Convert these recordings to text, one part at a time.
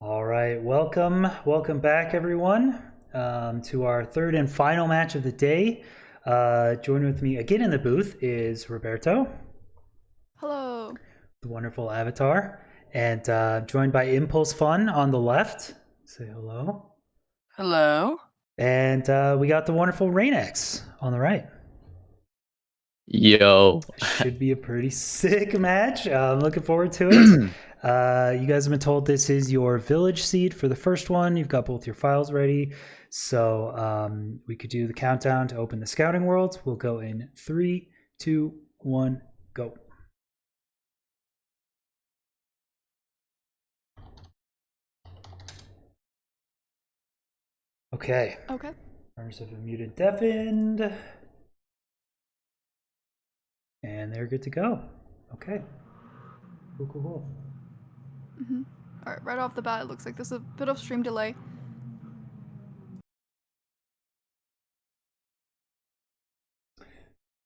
All right, welcome back, everyone, to our third and final match of the day. Joining with me again in the booth is Roberto, Hello. the wonderful Avatar, and joined by Impulse Fun on the left. Say hello. Hello. And we got the wonderful Reignex on the right. Yo. Should be a pretty sick match. I'm looking forward to it. You guys have been told this is your village seed for the first one. You've got both your files ready. So we could do the countdown to open the scouting world. We'll go in 3, 2, 1, go. Okay. Okay. Runners have been muted, deafened. And they're good to go. Okay. Cool. All right, right off the bat, it looks like there's a bit of stream delay.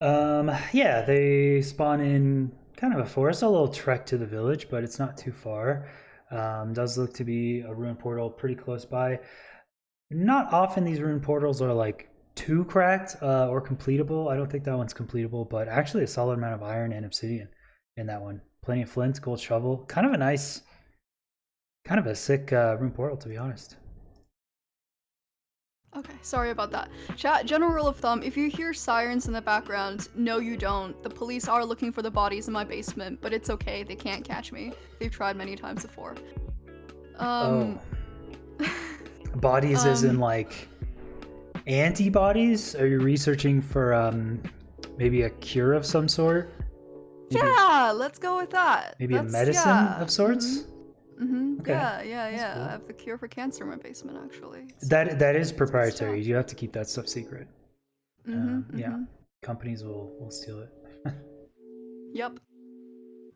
Yeah, they spawn in kind of a forest, a little trek to the village, but it's not too far. Does look to be a ruin portal pretty close by. Not often these ruin portals are like too cracked or completable. I don't think that one's completable, but actually a solid amount of iron and obsidian in that one. Plenty of flint, gold shovel. Kind of a nice, kind of a sick ruin portal, to be honest. Okay, sorry about that. Chat, general rule of thumb, if you hear sirens in the background, no you don't. The police are looking for the bodies in my basement, but it's okay, they can't catch me. They've tried many times before. Bodies as in like antibodies? Are you researching for maybe a cure of some sort? Maybe, yeah, let's go with that. Maybe a medicine of sorts? Okay. Cool. I have the cure for cancer in my basement, actually. That is proprietary. You have to keep that stuff secret. Yeah, companies will steal it. Yep.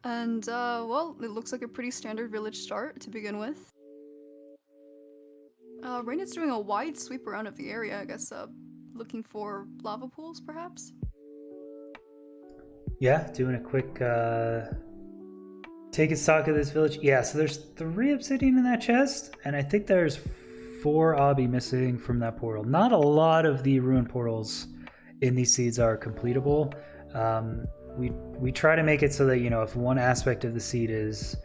And well, it looks like a pretty standard village start to begin with. Rain is doing a wide sweep around of the area, I guess, looking for lava pools, perhaps? Yeah, doing a quick take a stock of this village. Yeah, so there's 3 obsidian in that chest, and I think there's 4 obby missing from that portal. Not a lot of the ruin portals in these seeds are completable. We try to make it so that, you know, if one aspect of the seed is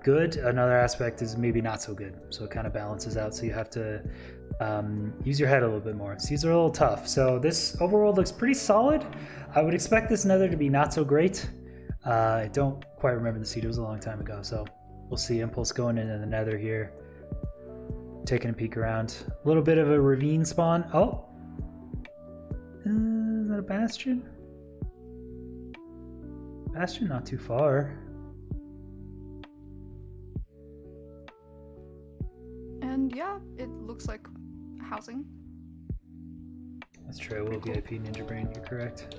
good, another aspect is maybe not so good, so it kind of balances out. So you have to use your head a little bit more. Seeds are a little tough, so this overworld looks pretty solid. I would expect this nether to be not so great. I don't quite remember the seed, it was a long time ago, so we'll see. Impulse going into the nether here, taking a peek around. A little bit of a ravine spawn. Oh, is that a bastion? Bastion not too far. And yeah, it looks like housing. That's true. We'll VIP Ninja Brain. You're correct.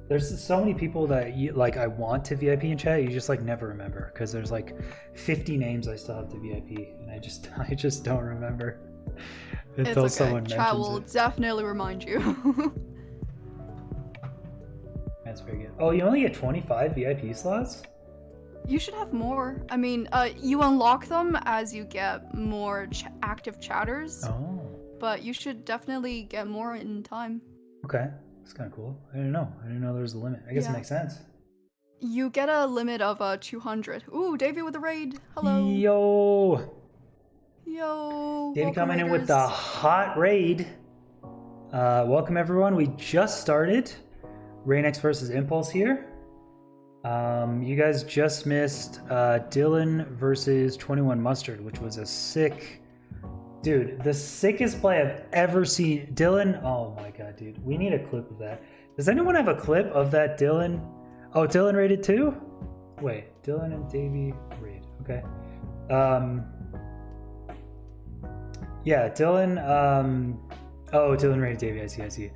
There's so many people that you like. I want to VIP in chat. You just like never remember because there's like 50 names I still have to VIP, and I just don't remember until someone mentions it. Chat will definitely remind you. That's very good. Oh, you only get 25 VIP slots? You should have more. I mean, you unlock them as you get more active chatters. Oh. But you should definitely get more in time. Okay. That's kind of cool. I didn't know there was a limit. I guess it makes sense. You get a limit of 200. Ooh, Davey with the raid. Hello. Yo. Davey coming in with the hot raid. Welcome everyone. We just started Reignex versus Impulse here. You guys just missed Dylan versus 21 Mustard, which was a sick... Dude, the sickest play I've ever seen. Dylan, oh my god, dude. We need a clip of that. Does anyone have a clip of that Dylan? Oh, Dylan raided too? Wait, Dylan and Davey raid. Okay. Yeah, Dylan, oh, Dylan raided Davey, I see.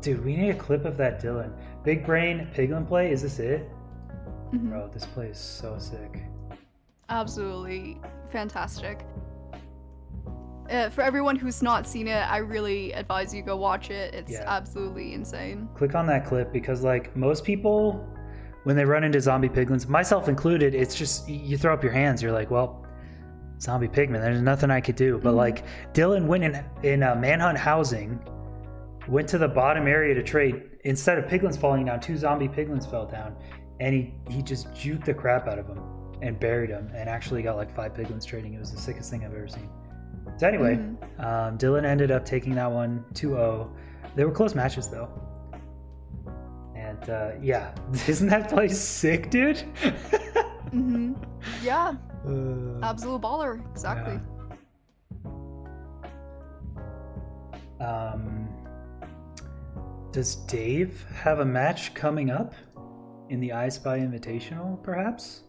Dude, we need a clip of that Dylan. Big Brain Piglin play, is this it? Bro, this play is so sick. Absolutely fantastic. For everyone who's not seen it, I really advise you go watch it. It's absolutely insane. Click on that clip because like most people, when they run into zombie piglins, myself included, it's just you throw up your hands. You're like, well, zombie pigman. There's nothing I could do. But like Dylan went in manhunt housing, went to the bottom area to trade. Instead of piglins falling down, 2 zombie piglins fell down, and he just juked the crap out of them and buried them, and actually got like 5 piglins trading. It was the sickest thing I've ever seen. So anyway, Dylan ended up taking that one 2-0. They were close matches though. And yeah, isn't that place sick, dude? Yeah. Absolute baller. Exactly. Yeah. Does Dave have a match coming up in the I Spy Invitational, perhaps?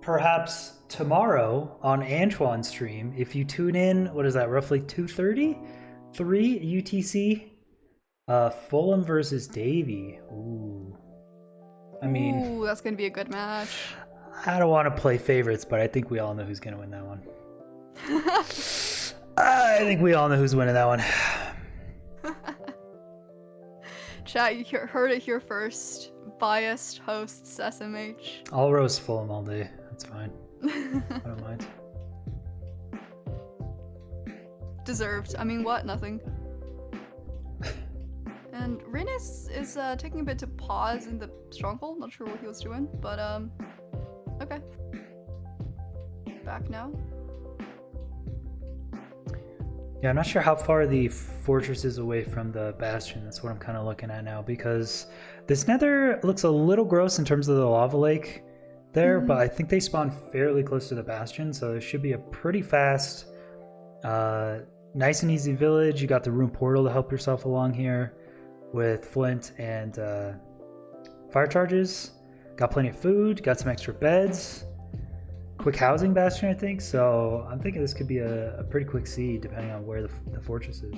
Perhaps tomorrow on Antoine's stream, if you tune in, what is that, roughly 2:30? 3 UTC? Fulham versus Davey. Ooh. I mean... Ooh, that's going to be a good match. I don't want to play favorites, but I think we all know who's going to win that one. I think we all know who's winning that one. Chat, you heard it here first. Biased hosts SMH. I'll roast Fulham all day. That's fine. I don't mind. Deserved. I mean, what? Nothing. And Reignex is taking a bit to pause in the stronghold. Not sure what he was doing, but okay. Back now. Yeah, I'm not sure how far the fortress is away from the bastion. That's what I'm kind of looking at now, because this nether looks a little gross in terms of the lava lake there, but I think they spawn fairly close to the bastion, so there should be a pretty fast, nice and easy village. You got the rune portal to help yourself along here with flint and fire charges. Got plenty of food, got some extra beds. Quick housing bastion, I think, so I'm thinking this could be a pretty quick seed depending on where the fortress is.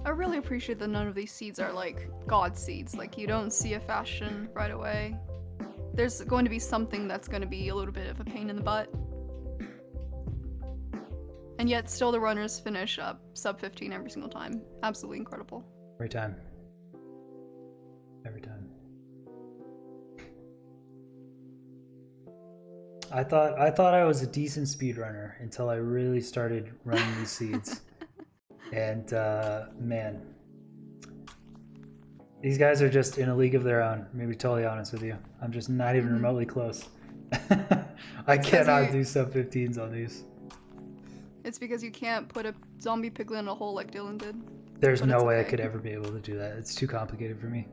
I really appreciate that none of these seeds are like god seeds. Like, you don't see a fashion right away. There's going to be something that's going to be a little bit of a pain in the butt. And yet still the runners finish up sub 15 every single time. Absolutely incredible. Every time. Every time. I thought I was a decent speedrunner until I really started running these seeds. And man, these guys are just in a league of their own. I'm gonna be totally honest with you. I'm just not even remotely close. I cannot do sub 15s on these. It's because you can't put a zombie piglin in a hole like Dylan did. There's no way I could ever be able to do that. It's too complicated for me.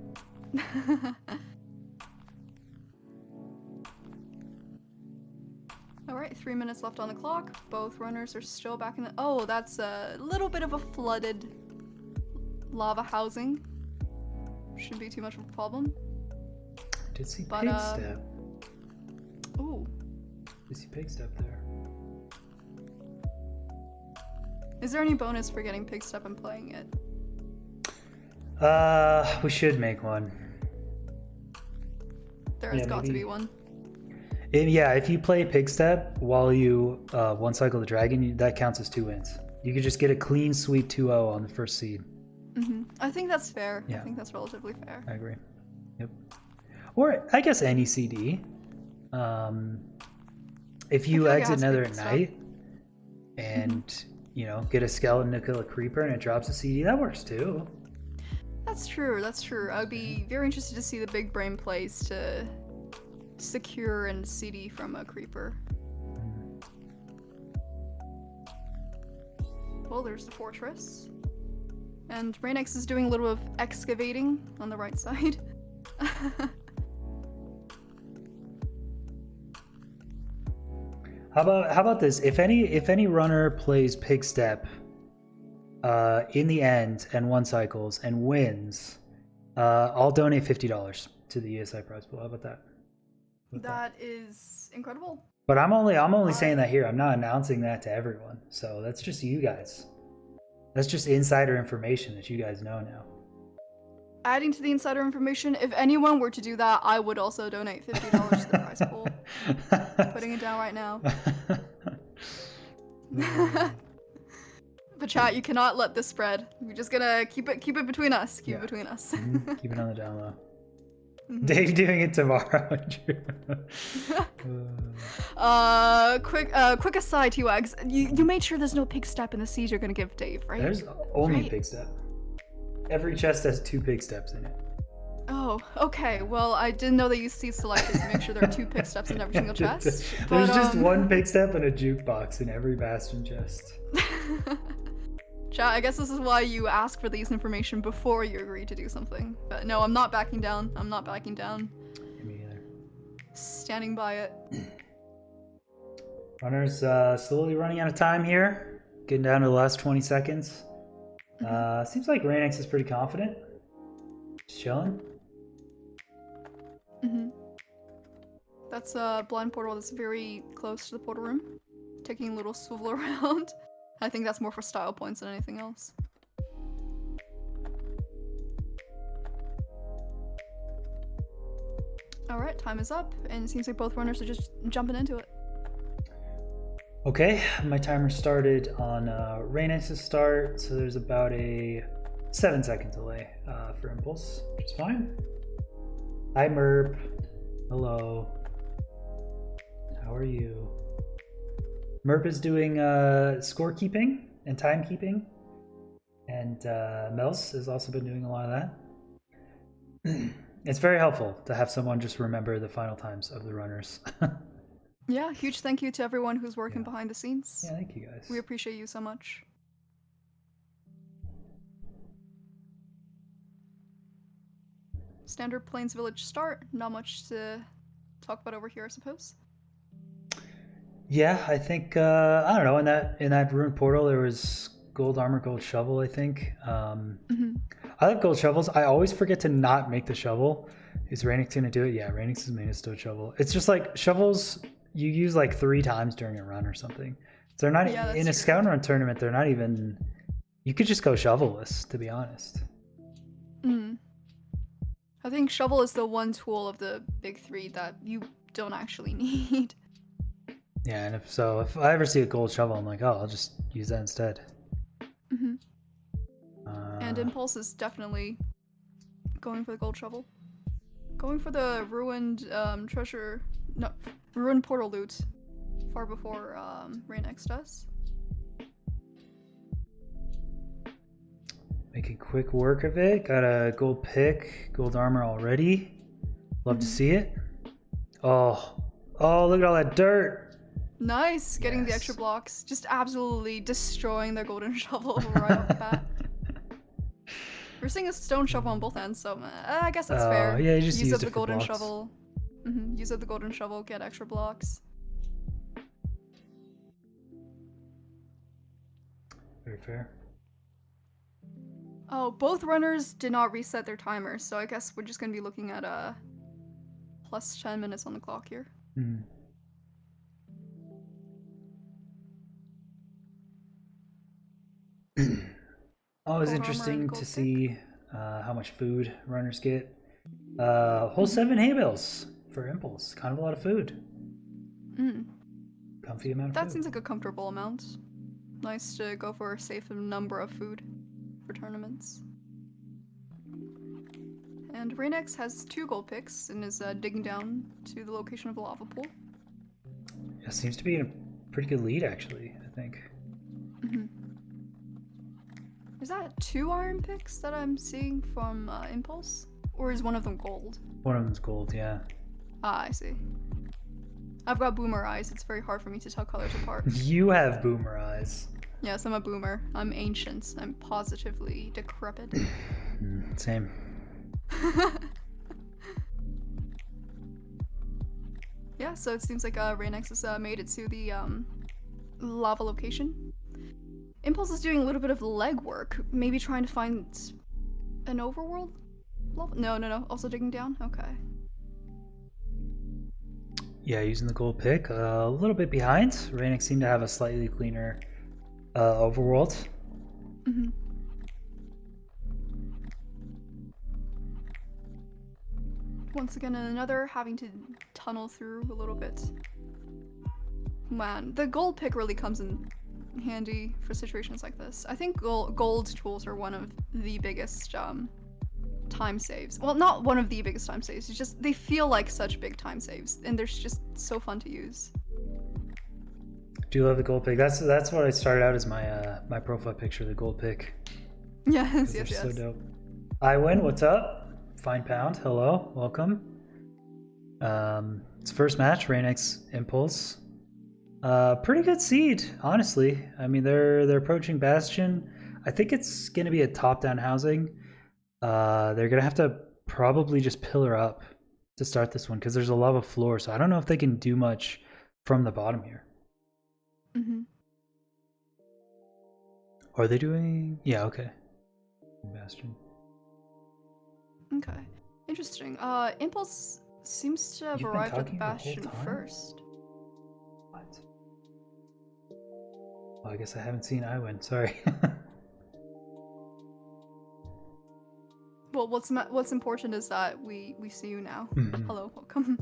Alright, 3 minutes left on the clock. Both runners are still back in the... Oh, that's a little bit of a flooded lava housing. Shouldn't be too much of a problem. I did see pig step. Ooh. I see pig step there. Is there any bonus for getting pig step and playing it? We should make one. There has got to be one. Yeah, if you play pig step while you one cycle the dragon, that counts as 2 wins. You could just get a clean sweep 2-0 on the first seed. I think that's fair. Yeah. I think that's relatively fair. I agree. Yep. Or I guess any CD. If you exit Nether at night and you know, get a skeleton to kill a creeper and it drops a CD, that works too. That's true. That's true. I'd be very interested to see the big brain plays to secure and CD from a creeper. Well, there's the fortress. And Reignex is doing a little of excavating on the right side. How about this? If any runner plays pig step in the end and one cycles and wins, I'll donate $50 to the ESI prize pool. How about that? That is incredible. But I'm only saying that here. I'm not announcing that to everyone. So that's just you guys. That's just insider information that you guys know now. Adding to the insider information, if anyone were to do that, I would also donate $50 to the prize pool. Putting it down right now. But chat, you cannot let this spread. We're just gonna keep it between us. Keep it between us. Keep it on the down low. Dave doing it tomorrow. Quick aside, T-Wags. You made sure there's no pig step in the seed you're gonna give Dave, right? There's only pig step. Every chest has 2 pig steps in it. Oh, okay. Well, I didn't know that you seed selected to make sure there are 2 pig steps in every single chest. There's just 1 pig step and a jukebox in every bastion chest. Chat, I guess this is why you ask for these information before you agree to do something. But no, I'm not backing down. I'm not backing down. Me either. Standing by it. Runners slowly running out of time here. Getting down to the last 20 seconds. Seems like Reignex is pretty confident. Just chilling. That's a blind portal that's very close to the portal room. Taking a little swivel around. I think that's more for style points than anything else. Alright, time is up, and it seems like both runners are just jumping into it. Okay, my timer started on Reignex's start, so there's about a 7-second delay for Impulse, which is fine. Hi Merp. Hello. How are you? Merp is doing scorekeeping and timekeeping, and Mels has also been doing a lot of that. It's very helpful to have someone just remember the final times of the runners. Yeah, huge thank you to everyone who's working behind the scenes. Yeah, thank you guys. We appreciate you so much. Standard Plains Village start. Not much to talk about over here, I suppose. Yeah, I think I don't know. In that ruined portal, there was gold armor, gold shovel. I think. I like gold shovels. I always forget to not make the shovel. Is Reignex gonna do it? Yeah, Reignex is main stone shovel. It's just like shovels you use like 3 times during a run or something. So they're not in a scout run tournament. They're not even. You could just go shovelless, to be honest. I think shovel is the one tool of the big 3 that you don't actually need. Yeah, and if I ever see a gold shovel, I'm like, oh, I'll just use that instead. And Impulse is definitely going for the gold shovel. Going for the ruined ruined portal loot far before Reignex does. Making quick work of it. Got a gold pick, gold armor already. Love to see it. Oh, look at all that dirt. Nice, getting the extra blocks. Just absolutely destroying their golden shovel right off the bat. We're seeing a stone shovel on both ends, so I guess that's fair. Yeah, you just use used up the it for golden blocks. shovel. Use up the golden shovel, get extra blocks. Very fair. Oh, both runners did not reset their timers, so I guess we're just gonna be looking at plus 10 minutes on the clock here. Always interesting to see how much food runners get. Whole 7 hay bales for Impulse. Kind of a lot of food. Comfy amount of food. That seems like a comfortable amount. Nice to go for a safe number of food for tournaments. And Reignex has 2 gold picks and is digging down to the location of the lava pool. Yeah, seems to be in a pretty good lead, actually, I think. Is that 2 iron picks that I'm seeing from Impulse? Or is one of them gold? One of them's gold, yeah. Ah, I see. I've got boomer eyes. It's very hard for me to tell colors apart. You have boomer eyes. Yes, I'm a boomer. I'm ancient. I'm positively decrepit. Same. Yeah, so it seems like Reignex has made it to the lava location. Impulse is doing a little bit of legwork, maybe trying to find an overworld lava? No. Also digging down? Okay. Yeah, using the gold pick. A little bit behind. Reignex seemed to have a slightly cleaner overworld. Once again, another having to tunnel through a little bit. Man, the gold pick really comes in handy for situations like this. I think gold tools are one of the biggest time saves. Well, not one of the biggest time saves. It's just they feel like such big time saves, and they're just so fun to use. Do love the gold pick. That's what I started out as my my profile picture, the gold pick. Yes, They're yes, yes. so dope. I win. What's up? Fine Pound. Hello. Welcome. It's first match. Reignex Impulse. Pretty good seed, honestly. I mean, they're approaching Bastion. I think it's gonna be a top-down housing. They're gonna have to probably just pillar up to start this one because there's a lava floor. So I don't know if they can do much from the bottom here. Mm-hmm. Are they doing? Yeah. Okay. Bastion. Okay. Interesting. Impulse seems to have You've been arrived at the talking the whole Bastion time? first. What? Well, I guess I haven't seen Iwin. Sorry. Well, what's important is that we see you now. Mhm. Hello, welcome.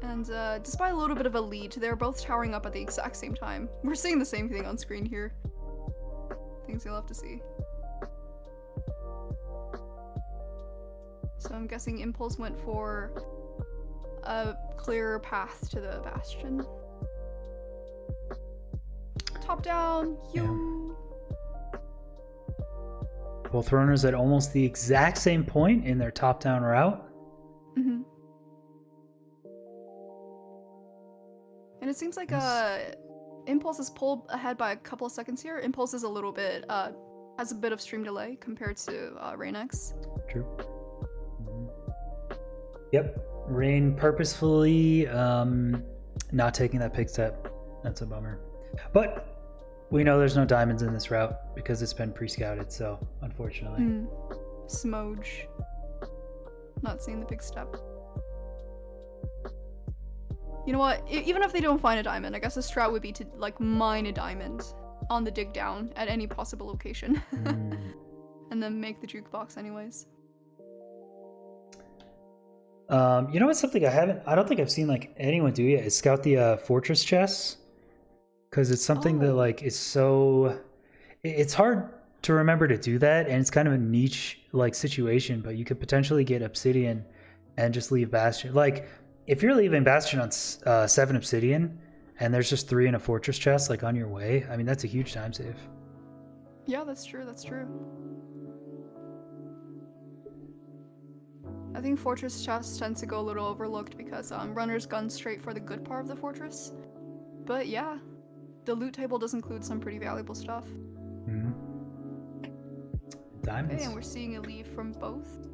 And despite a little bit of a lead, they're both towering up at the exact same time. We're seeing the same thing on screen here. Things you'll have to see. So I'm guessing Impulse went for a clearer path to the Bastion. Top down, you. Both runners at almost the exact same point in their top-down route. Mm-hmm. And it seems like Impulse is pulled ahead by a couple of seconds here. Impulse is a little bit has a bit of stream delay compared to Reignex. True. Yep. Rain purposefully not taking that pick step. That's a bummer. But we know there's no diamonds in this route because it's been pre-scouted, so unfortunately. Smoge. Not seeing the big step. You know what? Even if they don't find a diamond, I guess the strat would be to like mine a diamond on the dig down at any possible location. And then make the jukebox anyways. You know what's something I don't think I've seen like anyone do yet is scout the fortress chests. Because it's something that like is so, it's hard to remember to do that, and it's kind of a niche like situation. But you could potentially get obsidian and just leave Bastion. Like if you're leaving Bastion on 7 obsidian, and there's just 3 in a fortress chest like on your way. I mean that's a huge time save. Yeah, that's true. That's true. I think fortress chests tend to go a little overlooked because runners gun straight for the good part of the fortress. But yeah. The loot table does include some pretty valuable stuff. Diamonds. Okay, and we're seeing a leave from both.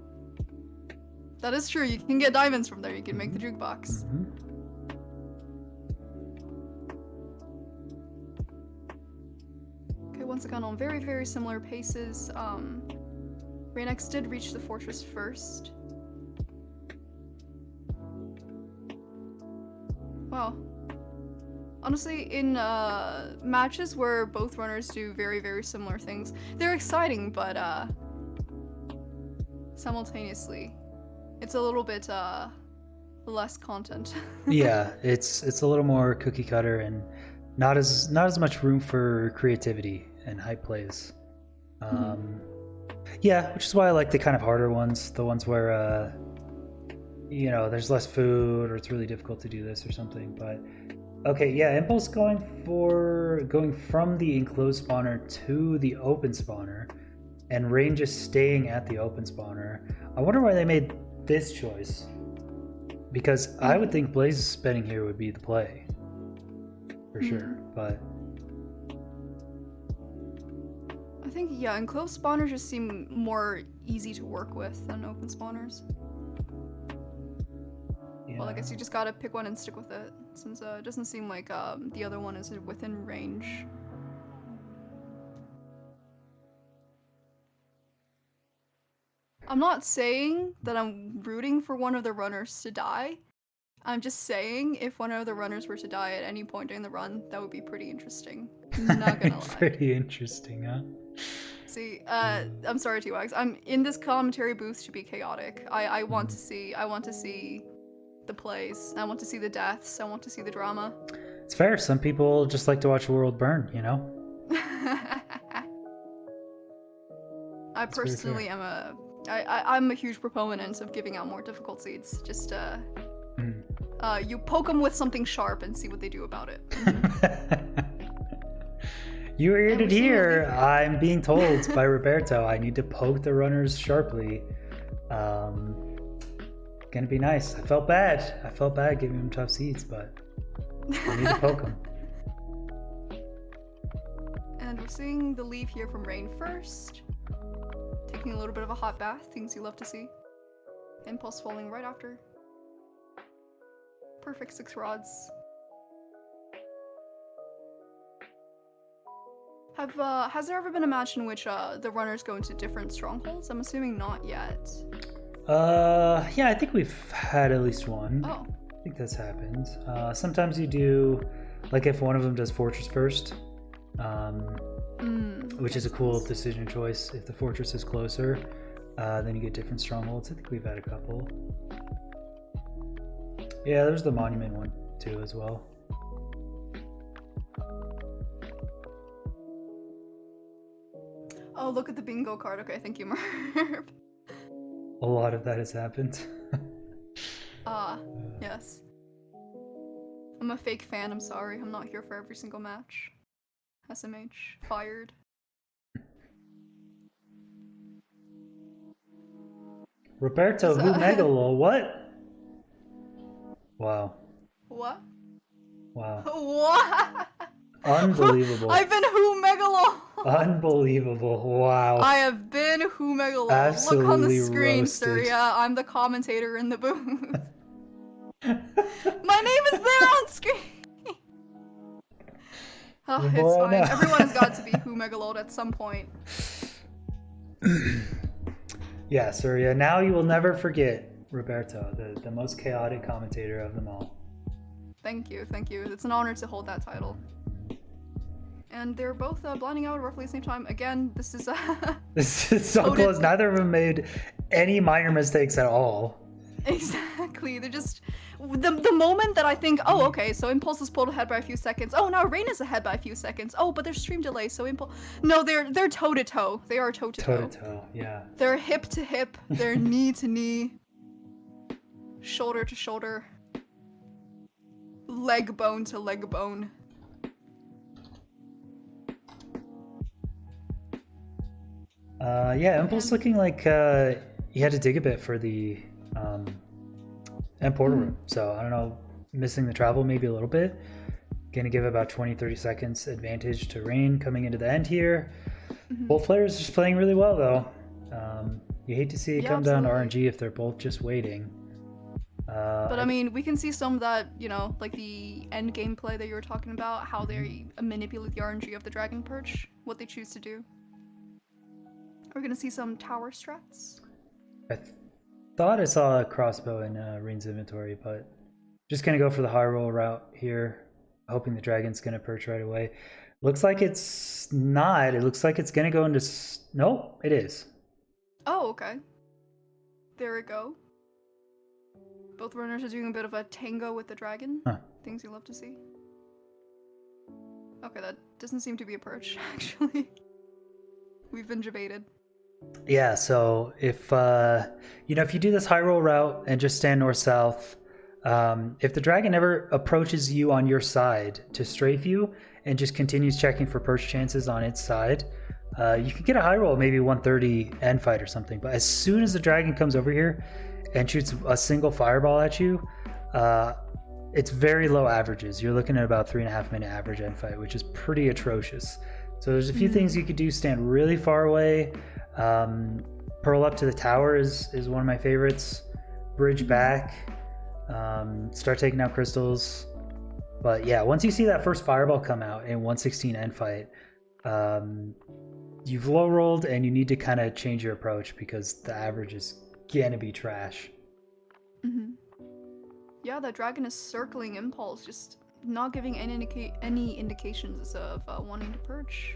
That is true. You can get diamonds from there. You can make the jukebox. Okay, once again on very, very similar paces. Reignex did reach the fortress first. Wow. Honestly, in matches where both runners do very, very similar things, they're exciting, but simultaneously, it's a little bit less content. Yeah, it's a little more cookie cutter and not as much room for creativity and hype plays. Yeah, which is why I like the kind of harder ones, the ones where you know there's less food or it's really difficult to do this or something, but. Okay, yeah, Impulse going from the enclosed spawner to the open spawner, and Rain just staying at the open spawner. I wonder why they made this choice. Because I would think Blaze spinning here would be the play. For sure, but... I think, yeah, enclosed spawners just seem more easy to work with than open spawners. Yeah. Well, I guess you just gotta pick one and stick with it, since it doesn't seem like the other one is within range. I'm not saying that I'm rooting for one of the runners to die. I'm just saying if one of the runners were to die at any point during the run, that would be pretty interesting. Not gonna lie. Pretty interesting, huh? See, I'm sorry, T-Wags. I'm in this commentary booth to be chaotic. I want to see the plays. I want to see the deaths. I want to see the drama. It's fair. Some people just like to watch the world burn, you know? I personally am I'm a huge proponent of giving out more difficult seeds. Just you poke them with something sharp and see what they do about it. You heard it here. I'm being told by Roberto I need to poke the runners sharply. Gonna be nice. I felt bad. I felt bad giving them tough seeds, but I need to poke them. And we're seeing the leave here from Rain first. Taking a little bit of a hot bath, things you love to see. Impulse falling right after. Perfect 6 rods. Has there ever been a match in which the runners go into different strongholds? I'm assuming not yet. Yeah, I think we've had at least one. Oh. I think that's happened. Sometimes you do, like if one of them does Fortress first, which is a cool decision choice. If the Fortress is closer, then you get different strongholds. I think we've had a couple. Yeah, there's the Monument one too as well. Oh, look at the bingo card. Okay, thank you, Merv. A lot of that has happened. Yes. I'm a fake fan, I'm sorry. I'm not here for every single match. SMH, fired. Roberto, who Megalo? What? Wow. What? Wow. What? Unbelievable. I've been who Megalo! Unbelievable. Wow. I have been who Megalo. Absolutely Look on the screen, roasted. sir. Yeah, I'm the commentator in the booth. My name is there on screen. Oh, it's Well, fine. no. Everyone has got to be who Megalode at some point. Yeah, Surya. Now you will never forget Roberto, the most chaotic commentator of them all. Thank you, thank you. It's an honor to hold that title. And they're both blinding out roughly the same time. Again, this is This is so close. Neither of them made any minor mistakes at all. Exactly. They're just the moment that I think, oh, okay, so Impulse is pulled ahead by a few seconds. Oh, now Rain is ahead by a few seconds. Oh, but there's stream delay, so Impulse. No, they're toe to toe. They are toe to toe. Toe to toe, yeah. They're hip to hip. They're knee to knee. Shoulder to shoulder. Leg bone to leg bone. Yeah, Impulse looking like he had to dig a bit for the end portal room. So I don't know, missing the travel maybe a little bit. Gonna give about 20-30 seconds advantage to Rain coming into the end here. Both players just playing really well though. You hate to see it come down to RNG if they're both just waiting. But I mean, we can see some of that, you know, like the end gameplay that you were talking about, how they manipulate the RNG of the Dragon Perch, what they choose to do. We're gonna see some tower strats. I thought I saw a crossbow in Rain's inventory, but just gonna go for the high roll route here, hoping the dragon's gonna perch right away. Looks like it's not. It looks like it's gonna go into... Nope, it is. Oh, okay. There we go. Both runners are doing a bit of a tango with the dragon. Huh. Things you love to see. Okay, that doesn't seem to be a perch, actually. We've been debated. Yeah, so if you know, if you do this high roll route and just stand north-south, if the dragon ever approaches you on your side to strafe you and just continues checking for perch chances on its side, you could get a high roll, maybe 130 end fight or something. But as soon as the dragon comes over here and shoots a single fireball at you, it's very low averages. You're looking at about 3.5 minute average end fight, which is pretty atrocious. So there's a few things you could do. Stand really far away. Pearl up to the tower is one of my favorites. Bridge back. Start taking out crystals. But yeah, once you see that first fireball come out in 116 end fight, you've low rolled and you need to kind of change your approach because the average is gonna be trash. Yeah, that dragon is circling Impulse, just not giving any indications of wanting to perch.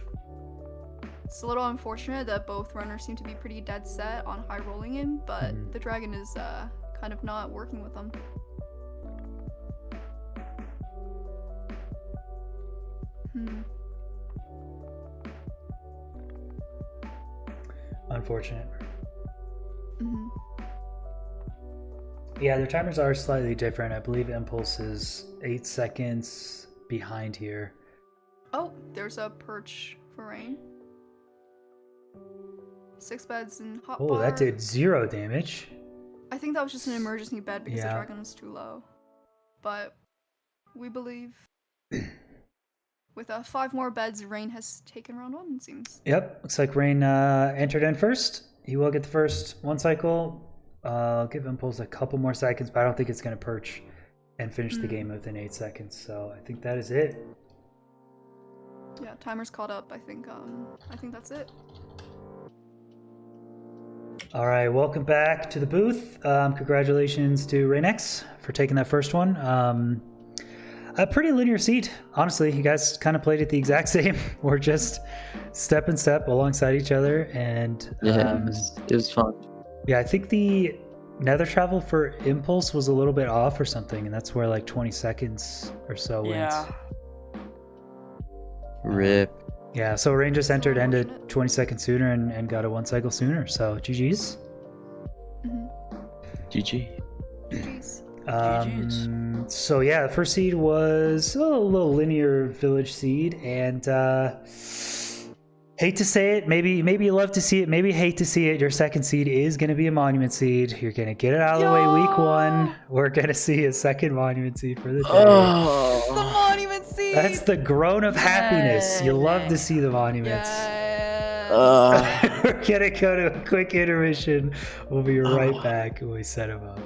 It's a little unfortunate that both runners seem to be pretty dead set on high rolling him, but the dragon is kind of not working with them. Hmm. Unfortunate. Hmm. Yeah, their timers are slightly different. I believe Impulse is 8 seconds behind here. Oh, there's a perch for Rain. 6 beds in hotbar. Oh, that did 0 damage. I think that was just an emergency bed because the Yeah. dragon was too low. But we believe with 5 more beds, Rain has taken round 1, it seems. Yep, looks like Rain entered in first. He will get the first 1 cycle. I'll give Impulse a couple more seconds, but I don't think it's going to perch and finish the game within 8 seconds. So I think that is it. Yeah, timer's caught up. I think that's it. All right, welcome back to the booth. Congratulations to Reignex for taking that first one. A pretty linear seed, honestly. You guys kind of played it the exact same. We're just step and step alongside each other, and it was fun. yeah, I think the nether travel for Impulse was a little bit off or something, and that's where like 20 seconds or so went. Rip. Yeah, so Rain just entered, ended Unfortunate. 20 seconds sooner and got a 1 cycle sooner. So GG's. GG. GG's. So yeah, the first seed was a little linear village seed, and hate to say it, maybe you love to see it, maybe hate to see it. Your second seed is going to be a monument seed. You're going to get it out of the way week 1. We're going to see a second monument seed for the day. The monument seed. That's the groan of happiness. You love to see the monuments. Yes. We're going to go to a quick intermission. We'll be right back when we set them up.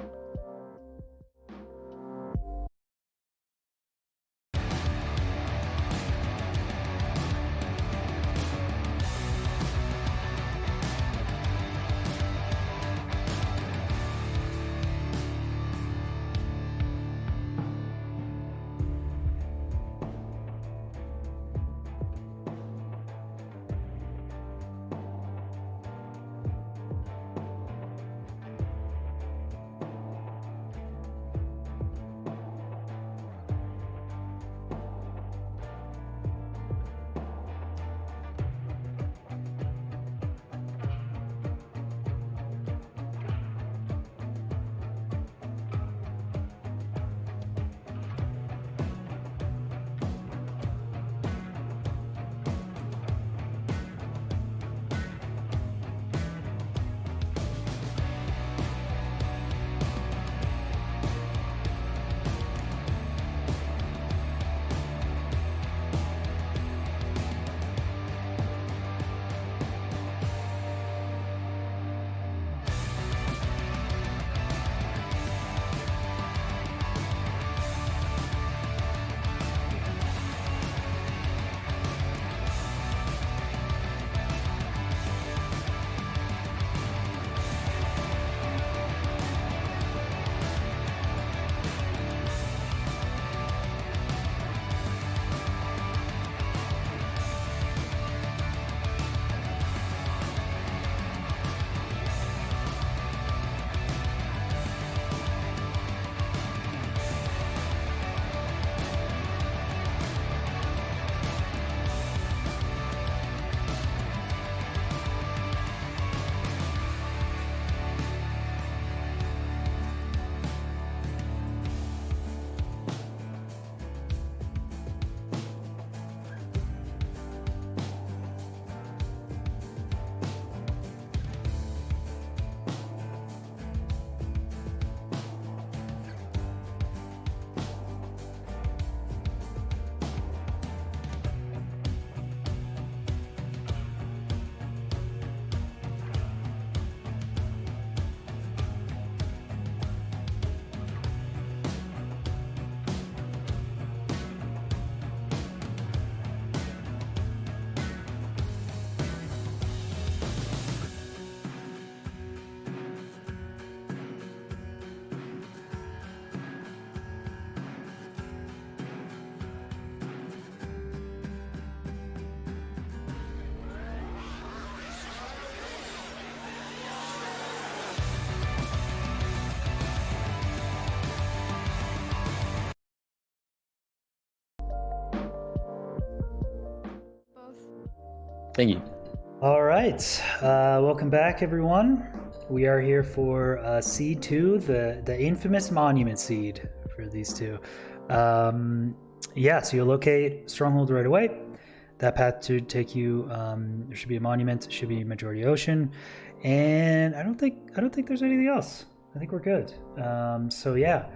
Thank you. All right, welcome back, everyone. We are here for Seed 2, the infamous Monument Seed for these two. Yeah, so you'll locate Stronghold right away. That path should take you. There should be a monument. It should be Majority Ocean, and I don't think there's anything else. I think we're good. So yeah,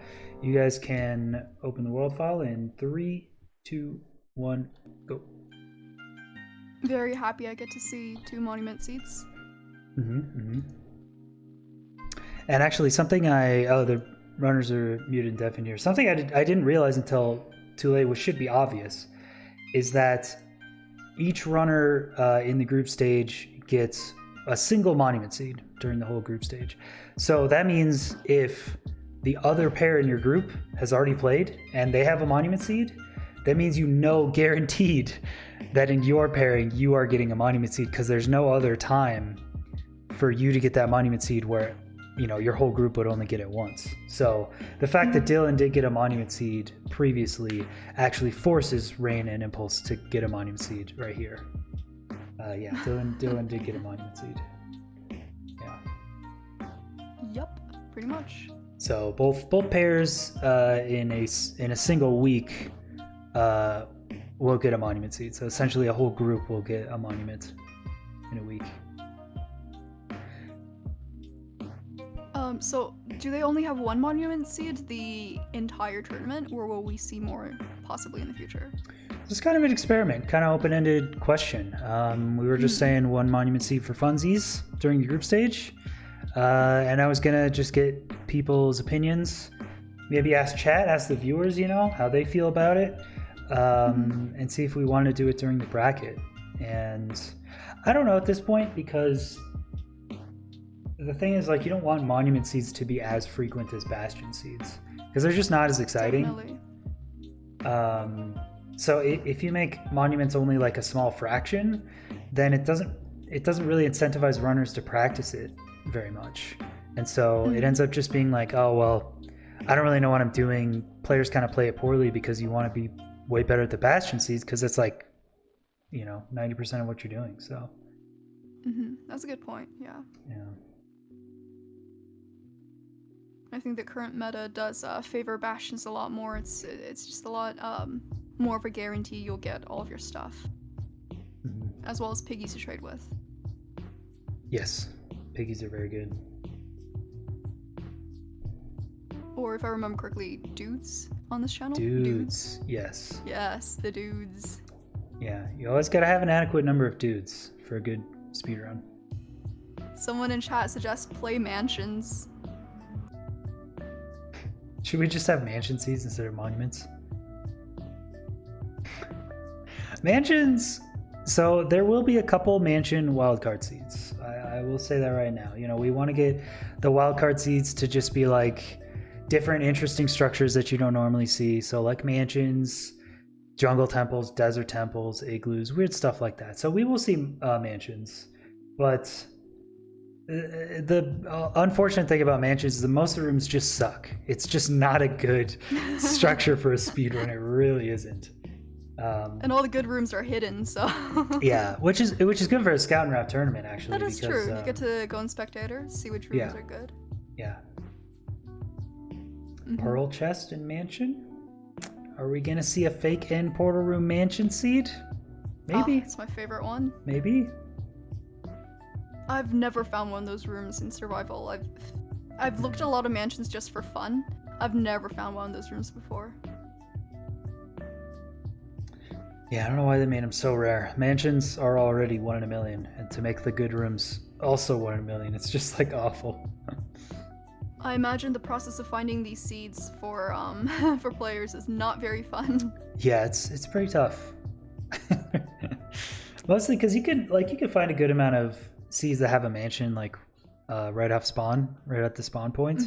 you guys can open the world file in 3, 2, 1, go. Very happy I get to see 2 monument seats. And actually, something the runners are muted and deaf in here. Something I didn't realize until too late, which should be obvious, is that each runner in the group stage gets a single monument seed during the whole group stage. So that means if the other pair in your group has already played and they have a monument seed, that means guaranteed that in your pairing you are getting a monument seed, because there's no other time for you to get that monument seed where your whole group would only get it once. So the fact that Dylan did get a monument seed previously actually forces Rain and Impulse to get a monument seed right here. Yeah, Dylan did get a monument seed. Yeah. Yup, pretty much. So both pairs in a single week will get a monument seed. So essentially a whole group will get a monument in a week. So do they only have 1 monument seed the entire tournament, or will we see more possibly in the future? It's kind of an experiment, kind of open-ended question. We were just saying 1 monument seed for funsies during the group stage, and I was gonna just get people's opinions, maybe ask the viewers, how they feel about it, and see if we want to do it during the bracket. And I don't know at this point, because the thing is, you don't want monument seeds to be as frequent as bastion seeds, because they're just not as exciting. Definitely. So if you make monuments only a small fraction, then it doesn't really incentivize runners to practice it very much. And so it ends up just being oh, well, I don't really know what I'm doing. Players kind of play it poorly because you want to be way better at the bastion seeds, because it's 90% of what you're doing. So That's a good point. Yeah. I think the current meta does favor bastions a lot more. It's just a lot more of a guarantee you'll get all of your stuff, as well as piggies to trade with. Yes, piggies are very good. Or if I remember correctly, dudes on this channel? Dudes. Yes. Yes, the dudes. Yeah, you always gotta have an adequate number of dudes for a good speedrun. Someone in chat suggests play mansions. Should we just have mansion seeds instead of monuments? Mansions! So there will be a couple mansion wildcard seeds. I will say that right now. We want to get the wildcard seeds to just be different interesting structures that you don't normally see. So mansions, jungle temples, desert temples, igloos, weird stuff like that. So we will see mansions. But the unfortunate thing about mansions is that most of the rooms just suck. It's just not a good structure for a speedrun. It really isn't. And all the good rooms are hidden, so yeah, which is good for a scout and wrap tournament, actually. That is true. You get to go in spectator, see which rooms are good. Yeah. Pearl chest and mansion. Are we gonna see a fake end portal room mansion seed? Maybe. It's my favorite one. Maybe. I've never found one of those rooms in survival. I've looked at a lot of mansions just for fun. I've never found one of those rooms before. Yeah, I don't know why they made them so rare. Mansions are already 1 in a million, and to make the good rooms also 1 in a million, it's just awful. I imagine the process of finding these seeds for for players is not very fun. Yeah, it's pretty tough. Mostly because you could find a good amount of seeds that have a mansion right off spawn, right at the spawn point.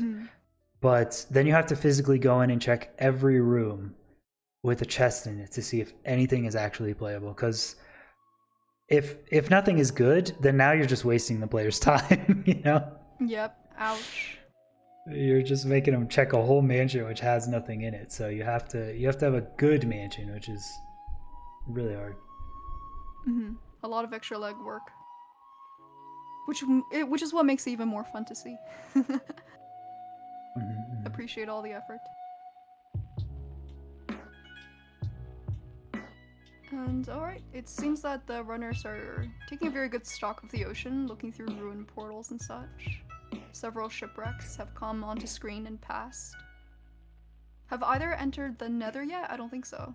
But then you have to physically go in and check every room with a chest in it to see if anything is actually playable, because if nothing is good, then now you're just wasting the player's time. Yep. Ouch. You're just making them check a whole mansion which has nothing in it. So you have to have a good mansion, which is really hard. A lot of extra legwork. Which is what makes it even more fun to see. Mhm. Appreciate all the effort. And alright, it seems that the runners are taking a very good stock of the ocean, looking through ruined portals and such. Several shipwrecks have come onto screen and passed. Have either entered the Nether yet? I don't think so.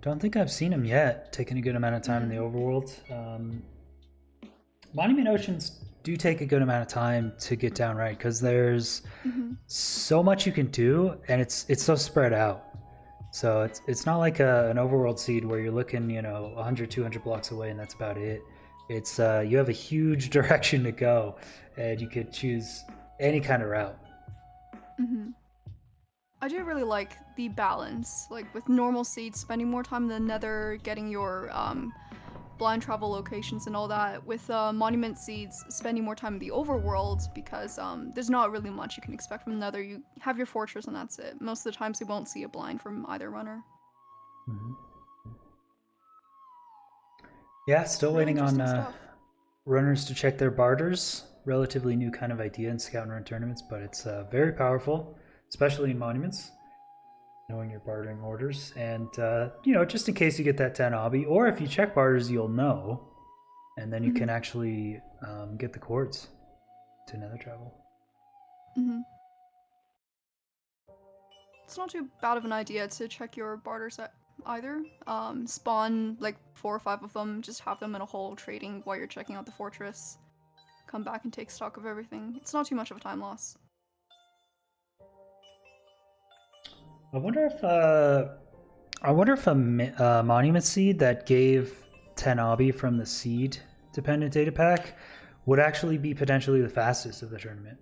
Don't think I've seen him yet. Taking a good amount of time in the overworld. Monument Oceans do take a good amount of time to get down right because there's so much you can do, and it's so spread out. So it's not like an overworld seed where you're looking 100 200 blocks away and that's about it. It's you have a huge direction to go, and you could choose any kind of route. I do really like the balance, like with normal seeds, spending more time in the Nether, getting your blind travel locations and all that. With monument seeds, spending more time in the overworld because there's not really much you can expect from the Nether. You have your fortress and that's it. Most of the times you won't see a blind from either runner. Yeah, still Really waiting on interesting stuff. runners to check their barters. Relatively new kind of idea in scout and run tournaments, but it's very powerful, especially in monuments. Knowing your bartering orders, and just in case you get that 10 obby, or if you check barters, you'll know, and then you can actually get the cords to Nether travel. It's not too bad of an idea to check your barters either. Spawn like 4 or 5 of them, just have them in a hole trading while you're checking out the fortress. Come back and take stock of everything. It's not too much of a time loss. I wonder if a monument seed that gave 10 obby from the seed dependent data pack would actually be potentially the fastest of the tournament.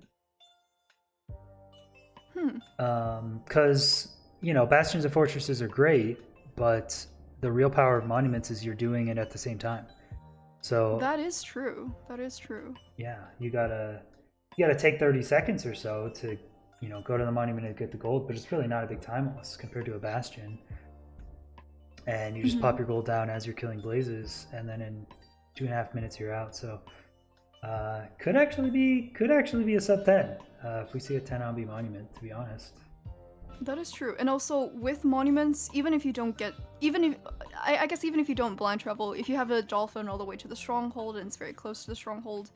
Because bastions and fortresses are great, but the real power of monuments is you're doing it at the same time. So that is true. That is true. Yeah, you gotta take 30 seconds or so to go to the monument and get the gold, but it's really not a big time loss compared to a bastion. And you just pop your gold down as you're killing blazes, and then in 2.5 minutes you're out. So could actually be a sub 10 if we see a 10 obby monument, to be honest. That is true. And also with monuments, even if you don't blind travel, if you have a dolphin all the way to the stronghold and it's very close to the stronghold,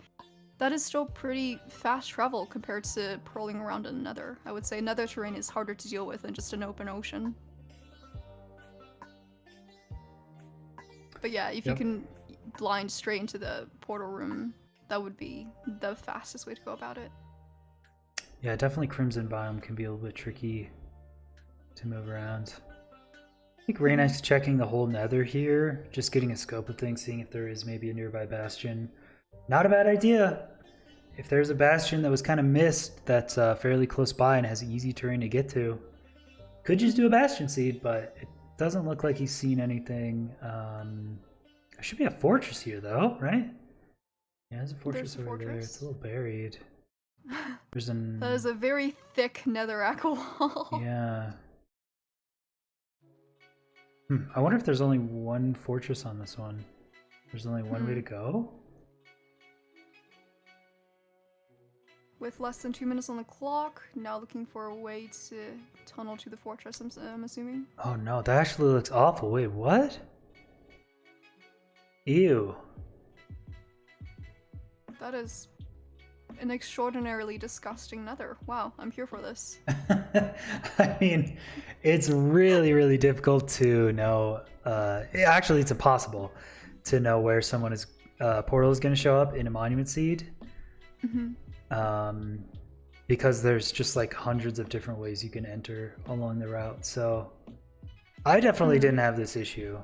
that is still pretty fast travel compared to prowling around in Nether. I would say Nether terrain is harder to deal with than just an open ocean. But yeah, if you can blind straight into the portal room, that would be the fastest way to go about it. Yeah, definitely Crimson Biome can be a little bit tricky to move around. I think Reignex checking the whole Nether here, just getting a scope of things, seeing if there is maybe a nearby bastion. Not a bad idea. If there's a bastion that was kind of missed that's fairly close by and has easy terrain to get to, could just do a bastion seed, but it doesn't look like he's seen anything. There should be a fortress here though, right? Yeah, there's a fortress over there. It's a little buried. That is a very thick netherrack wall. Yeah. I wonder if there's only one fortress on this one. There's only one way to go? With less than 2 minutes on the clock, now looking for a way to tunnel to the fortress, I'm assuming. Oh no, that actually looks awful. Wait, what? Ew. That is an extraordinarily disgusting nether. Wow, I'm here for this. I mean, it's really, really difficult to know. Actually, it's impossible to know where someone's portal is going to show up in a monument seed. Because there's just like hundreds of different ways you can enter along the route. So I definitely didn't have this issue.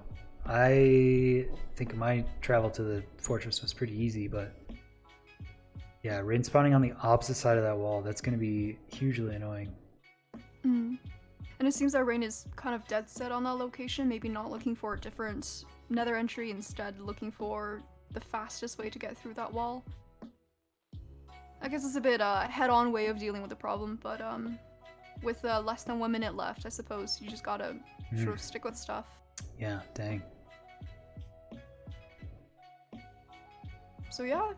I think my travel to the fortress was pretty easy, but yeah, rain spawning on the opposite side of that wall, that's going to be hugely annoying. And it seems that Rain is kind of dead set on that location, maybe not looking for a different nether entry, instead looking for the fastest way to get through that wall. I guess it's a bit head-on way of dealing with the problem, but with less than 1 minute left, I suppose you just gotta sort of stick with stuff. Yeah, dang. So yeah,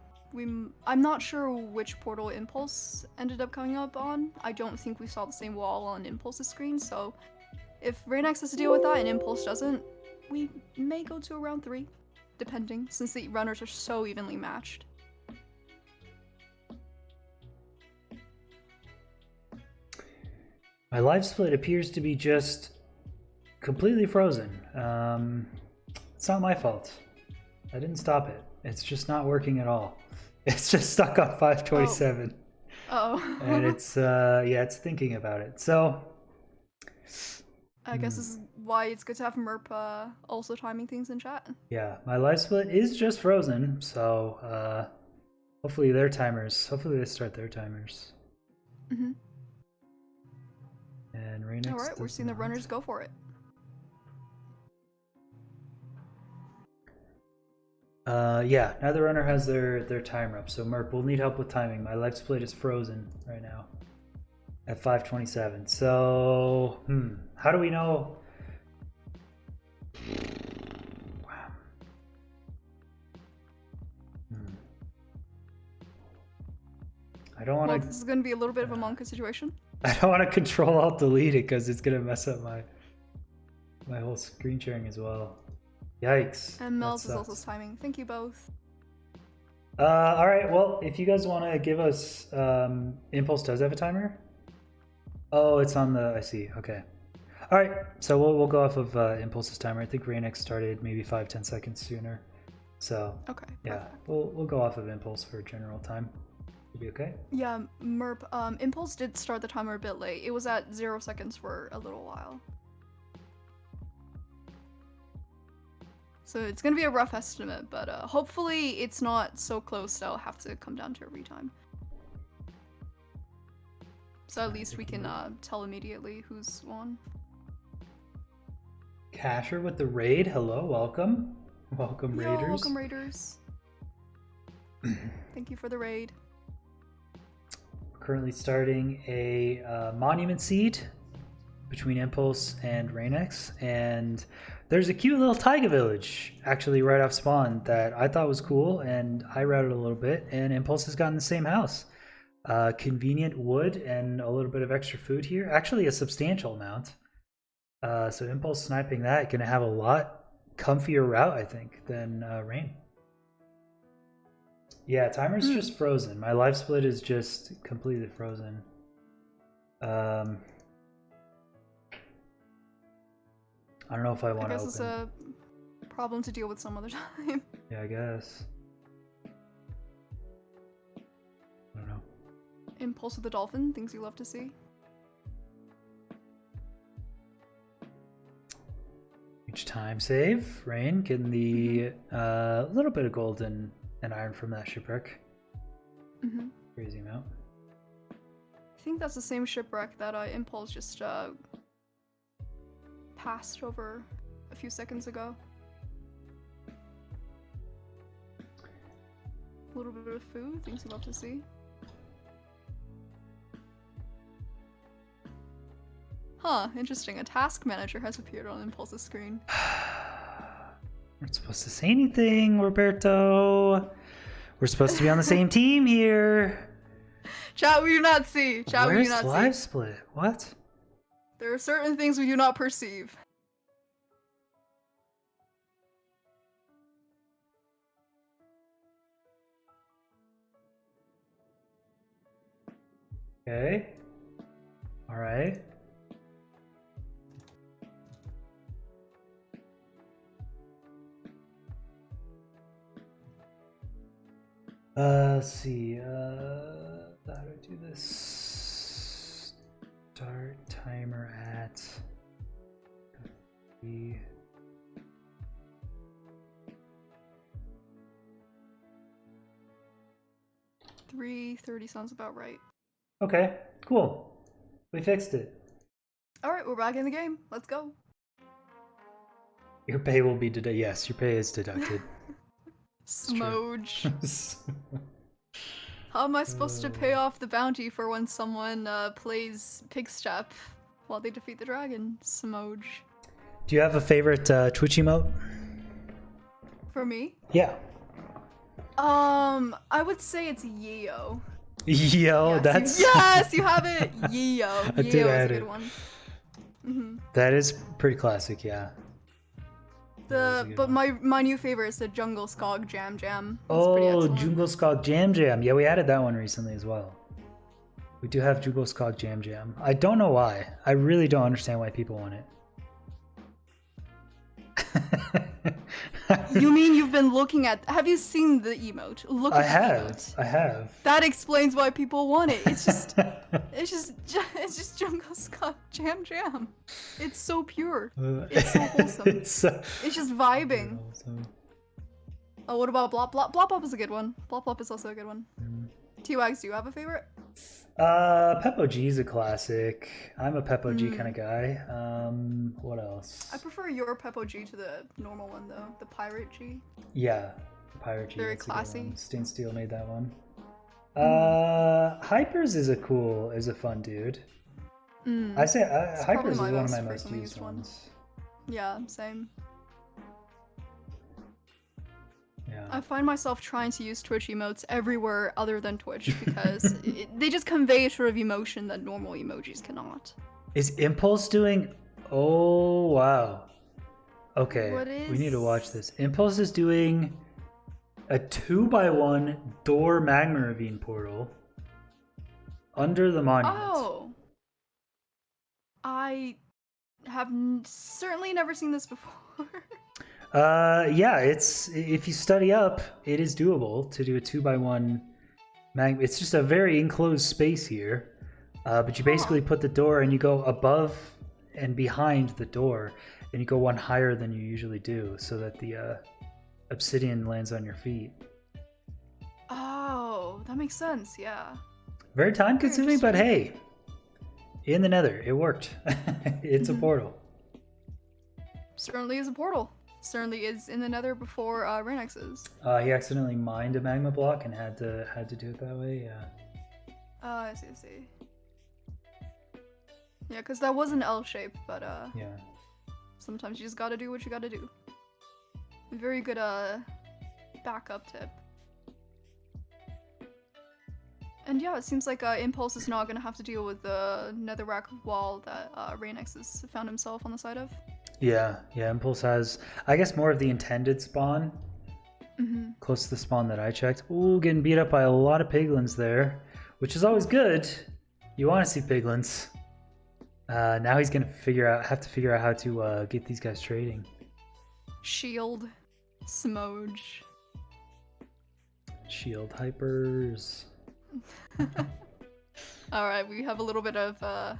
I'm not sure which portal Impulse ended up coming up on. I don't think we saw the same wall on Impulse's screen, so if Reignex has to deal with that and Impulse doesn't, we may go to a round 3, depending, since the runners are so evenly matched. My life split appears to be just completely frozen. It's not my fault. I didn't stop it. It's just not working at all. It's just stuck on 527. Oh. And it's yeah, it's thinking about it. So I guess this is why it's good to have Merp also timing things in chat. yeah, my life split is just frozen. So hopefully they start their timers. Mm-hmm. And Reignex. Alright, we're seeing the runners go for it. Yeah, neither runner has their timer up, so Merp will need help with timing. My life split is frozen right now at 527. So, how do we know? Wow. I don't want to. Well, this is going to be a little bit of a Monka situation. I don't want to Control Alt Delete it because it's gonna mess up my whole screen sharing as well. Yikes. And Mel's is also timing. Thank you both. All right. Well, if you guys want to give us, Impulse does have a timer. Oh, it's on the. I see. Okay. All right. So we'll go off of Impulse's timer. I think Reignex started maybe 5-10 seconds sooner. So okay. Yeah, Perfect. we'll go off of Impulse for general time. It'll be okay. Yeah, Merp. Impulse did start the timer a bit late. It was at 0 seconds for a little while. So it's gonna be a rough estimate, but hopefully it's not so close that I'll have to come down to a retime. So at least we can tell immediately who's won. Casher with the raid. Hello, welcome. Welcome, Raiders. Welcome, Raiders. Thank you for the raid. We're currently starting a monument seed between Impulse and Reignex, and there's a cute little taiga village actually right off spawn that I thought was cool, and I routed a little bit, and Impulse has gotten the same house. Convenient wood and a little bit of extra food here, actually a substantial amount. So Impulse sniping that, gonna have a lot comfier route, I think, than Rain. Yeah, timer's just frozen. My life split is just completely frozen. I don't know if I want to open. I guess it's a problem to deal with some other time. Yeah, I guess. I don't know. Impulse of the Dolphin, things you love to see. Each time save. Rain getting the little bit of gold and iron from that shipwreck. Crazy amount. I think that's the same shipwreck that Impulse just passed over a few seconds ago. A little bit of food, things you love to see. Huh, interesting. A task manager has appeared on Impulse's screen. We're not supposed to say anything, Roberto. We're supposed to be on the same team here. Chat, we do not see. Chat, we do not see. Where's live split? What? There are certain things we do not perceive. Okay. All right. Let's see. How do I do this? Start timer at. 3:30 sounds about right. Okay, cool. We fixed it. Alright, we're back in the game. Let's go. Your pay will be deducted. Yes, your pay is deducted. Smoge. How am I supposed to pay off the bounty for when someone plays Pigstep while they defeat the dragon? Smoge. Do you have a favorite Twitch emote? For me? Yeah. I would say it's Yeo. Yo, Yes, that's yes, you have it. Yeo. I did Yeo is add a it. good one. Mm-hmm. that is pretty classic, yeah. That is a good But one. my new favorite is the Jungle Skog Jam Jam. That's pretty Oh, excellent. Jungle Skog Jam Jam. Yeah, we added that one recently as well. We do have Jungle Skog Jam Jam. I don't know why. I really don't understand why people want it. You mean you've been looking at? Have you seen the emote? Look at I the have. emote. I have. That explains why people want it. It's just Jungle Skog Jam Jam. It's so pure. It's so wholesome. It's It's just vibing. wholesome. Oh, what about Blop Blop? Blop Blop is a good one. Blop Blop is also a good one. Mm. T-Wags, do you have a favorite? Peppo G's a classic. I'm a Peppo G kind of guy. What else? I prefer your Peppo G to the normal one though, the Pirate G. Yeah, Pirate G. Very that's a good classy. one. Stain Steel made that one. Hypers is a fun dude. I say Hypers is probably my one of my most most frequently used used one. ones. Yeah, same. Yeah. I find myself trying to use Twitch emotes everywhere other than Twitch because they just convey a sort of emotion that normal emojis cannot. Is Impulse doing? Oh wow. Okay, What we need to watch is- this. Impulse is doing a 2x1 door magma ravine portal under the monument. Oh, I have certainly never seen this before. Yeah, it's if you study up, it is doable to do a 2x1 magma. It's just a very enclosed space here, but you basically put the door and you go above and behind the door, and you go one higher than you usually do, so that the obsidian lands on your feet. Oh, that makes sense. Yeah. Very time consuming, but interesting. hey, in the nether, it worked. It's a portal. Certainly is a portal. Certainly is in the nether before Reignex is. He accidentally mined a magma block and had to do it that way. Yeah. I see, I see. Yeah, because that was an L shape, but Yeah. sometimes you just gotta do what you gotta do. Very good backup tip. And yeah, it seems like Impulse is not gonna have to deal with the netherrack wall that Reignex has found himself on the side of. Yeah. Impulse has, I guess, more of the intended spawn. Mm-hmm. Close to the spawn that I checked. Ooh, getting beat up by a lot of piglins there, which is always good. You want to see piglins. Now he's gonna have to figure out how to get these guys trading. Shield. Smoge. Shield hypers. Alright, we have a little bit of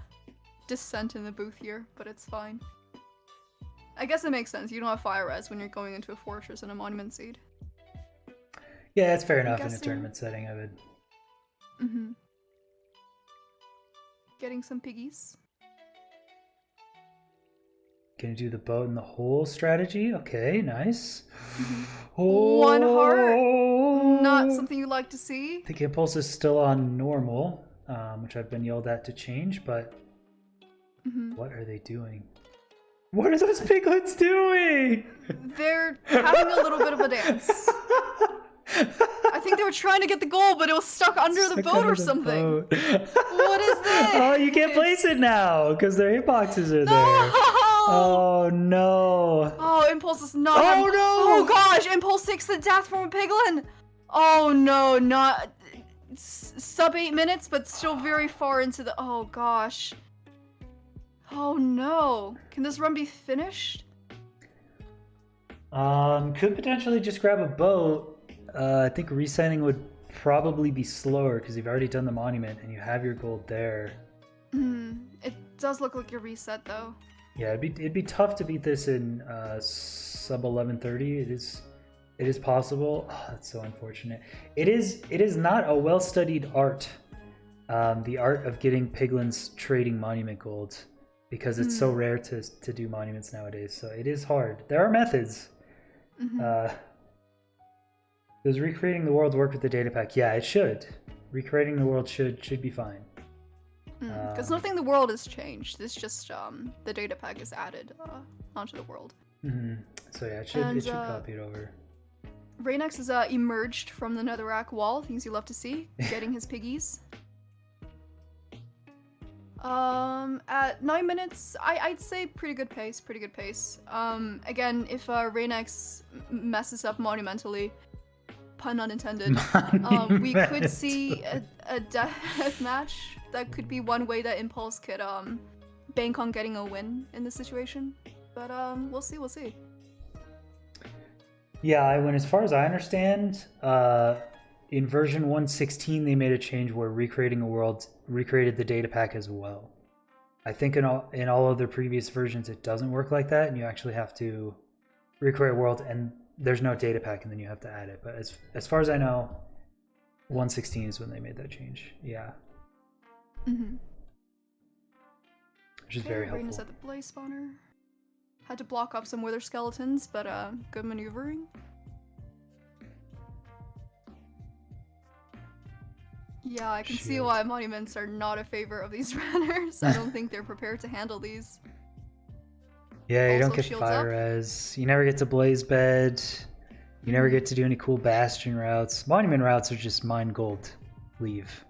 dissent in the booth here, but it's fine. I guess it makes sense. You don't have fire res when you're going into a fortress and a monument seed. Yeah, that's fair enough in a guessing- tournament setting. I would. Mm-hmm. Getting some piggies. Gonna do the boat and the hole strategy. Okay, nice. One heart. Oh. Not something you like to see. I think Impulse is still on normal, which I've been yelled at to change, but Mm-hmm. what are they doing? What are those piglets doing? They're having a little bit of a dance. I think they were trying to get the goal, but it was stuck under the Stuck boat under or the something. boat. What is this? Oh, you can't place it now because their hitboxes are No! there. Oh no. Oh, Impulse is not. Oh, no! Oh gosh, Impulse takes the death from a piglin. Oh no, not sub 8 minutes, but still very far into the. Oh gosh. Oh no. Can this run be finished? Could potentially just grab a boat. I think resetting would probably be slower because you've already done the monument and you have your gold there. It does look like a reset though. Yeah, it'd be tough to beat this in sub 11:30. It is possible. Oh, that's so unfortunate. It is not a well-studied art. The art of getting piglins trading monument gold, because it's so rare to do monuments nowadays. So it is hard. There are methods. Does recreating the world work with the data pack? Yeah, it should. Recreating the world should be fine. Because nothing in the world has changed. It's just the data pack is added onto the world. So yeah, it should copy it over. Reignex has emerged from the netherrack wall, things you love to see, getting his piggies. At 9 minutes, I'd say pretty good pace, Again, if Reignex messes up monumentally, pun unintended, we could see a death match. That could be one way that Impulse could bank on getting a win in this situation. But we'll see. Yeah, as far as I understand, in version 1.16 they made a change where recreating a world recreated the data pack as well. I think in all other previous versions it doesn't work like that, and you actually have to recreate a world and there's no data pack and then you have to add it. But as far as I know, 1.16 is when they made that change. Yeah. Mm-hmm. Which is very helpful. Reignex at the blaze spawner. Had to block off some wither skeletons, but good maneuvering. Yeah, I can see why monuments are not a favorite of these runners. I don't think they're prepared to handle these. Yeah, you Also don't get shields fire up. res. You never get to blaze bed. You never get to do any cool bastion routes. Monument routes are just mine gold. Leave.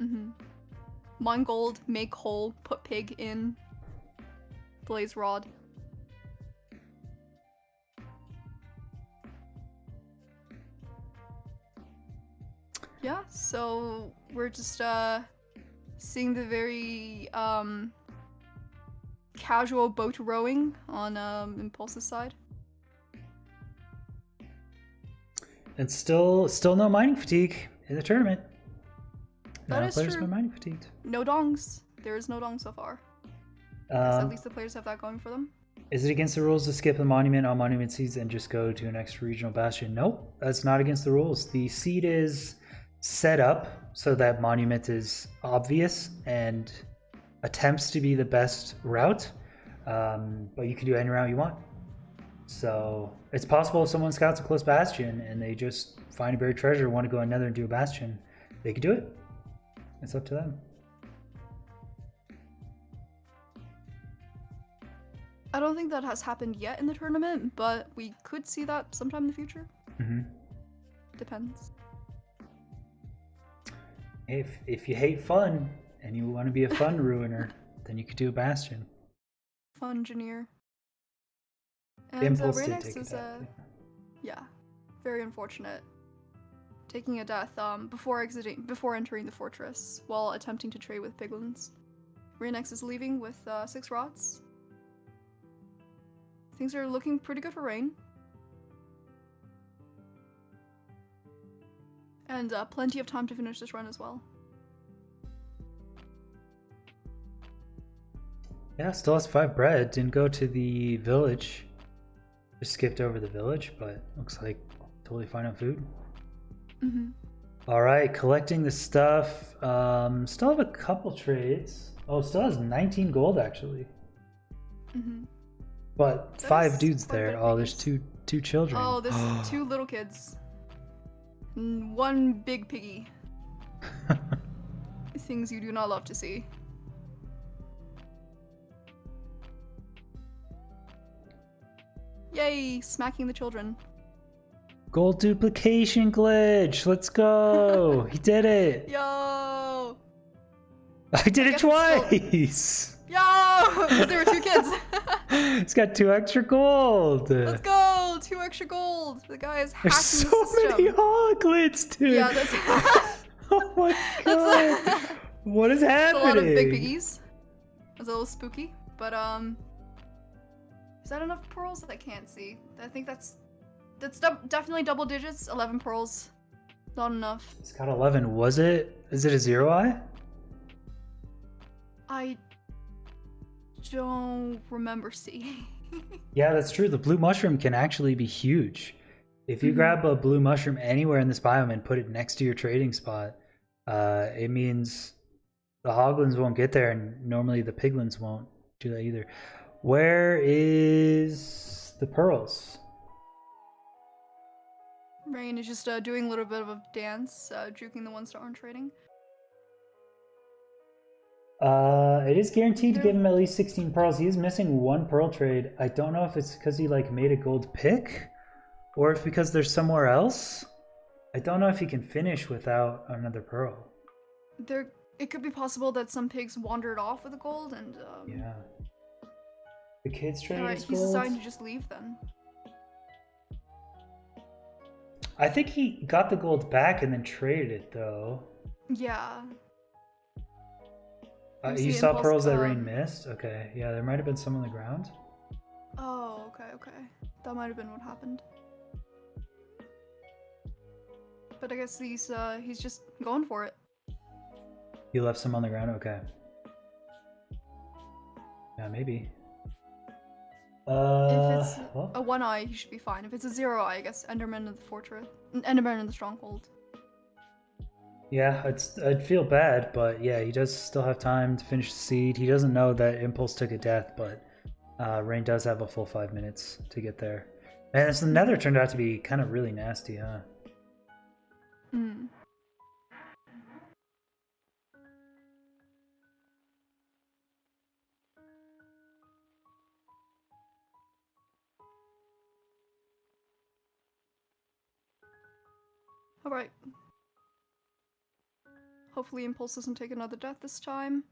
Mm-hmm. Mine gold, make hole, put pig in. Blaze rod. Yeah, so we're just seeing the very casual boat rowing on Impulse's side. And still no mining fatigue in the tournament. That Now is players true. been mining fatigued. No dongs. There is no dong so far. At least the players have that going for them. Is it against the rules to skip the monument on monument seeds and just go to an extra regional bastion? Nope, that's not against the rules. The seed is set up so that monument is obvious and attempts to be the best route, but you can do any route you want. So it's possible if someone scouts a close bastion and they just find a buried treasure, want to go another and do a bastion, they could do it. It's up to them. I don't think that has happened yet in the tournament, but we could see that sometime in the future. Mm-hmm. Depends. If you hate fun and you want to be a fun ruiner, then you could do a bastion. Fun engineer. And Impulse did Reignex take is it. yeah, very unfortunate. Taking a death before entering the fortress while attempting to trade with piglins. Reignex is leaving with 6 rots. Things are looking pretty good for Rain. And plenty of time to finish this run as well. Yeah, still has 5 bread. Didn't go to the village. Just skipped over the village, but looks like totally fine on food. Mm-hmm. All right, collecting the stuff. Still have a couple trades. Oh, still has 19 gold actually. Mm-hmm. But That 5 is dudes quite a bit there. of Oh, there's piggies. two children. Oh, there's 2 little kids. And 1 big piggy. Things you do not love to see. Yay, smacking the children. Gold duplication glitch. Let's go. He did it. Yo! I did it guess it's twice. Yo! There were 2 kids. It's got 2 extra gold. Let's go! 2 extra gold. The guy is hacking There's the so system. many hoglets, dude. Yeah, that's Oh my god. that's What is a happening? lot of big piggies. It's a little spooky, but is that enough pearls? I can't see. I think that's definitely double digits. 11 pearls, not enough. It's got 11. Was it? Is it a 0-eye? I don't remember seeing. Yeah, that's true. The blue mushroom can actually be huge. If you grab a blue mushroom anywhere in this biome and put it next to your trading spot, it means the hoglins won't get there, and normally the piglins won't do that either. Where is the pearls? Rain is just doing a little bit of a dance, juking the ones that aren't trading. It is guaranteed to give him at least 16 pearls. He is missing 1 pearl trade. I don't know if it's because he like made a gold pick Or if because there's somewhere else. I don't know if he can finish without another pearl. It could be possible that some pigs wandered off with the gold and Yeah. The kids traded alright, his he's gold. deciding to just leave then. I think he got the gold back and then traded it though. Yeah. You saw pearls that Rain missed? Okay, yeah, there might have been some on the ground. Oh, okay. That might have been what happened. But I guess he's just going for it. You left some on the ground? Okay. Yeah, maybe. If it's well, a 1 eye, he should be fine. If it's a 0 eye, I guess Enderman in the fortress. Enderman in the stronghold. yeah, I'd feel bad, but yeah, he does still have time to finish the seed. He doesn't know that Impulse took a death, but Rain does have a full 5 minutes to get there. And the nether turned out to be kind of really nasty, huh? Hmm. Alright. Hopefully Impulse doesn't take another death this time.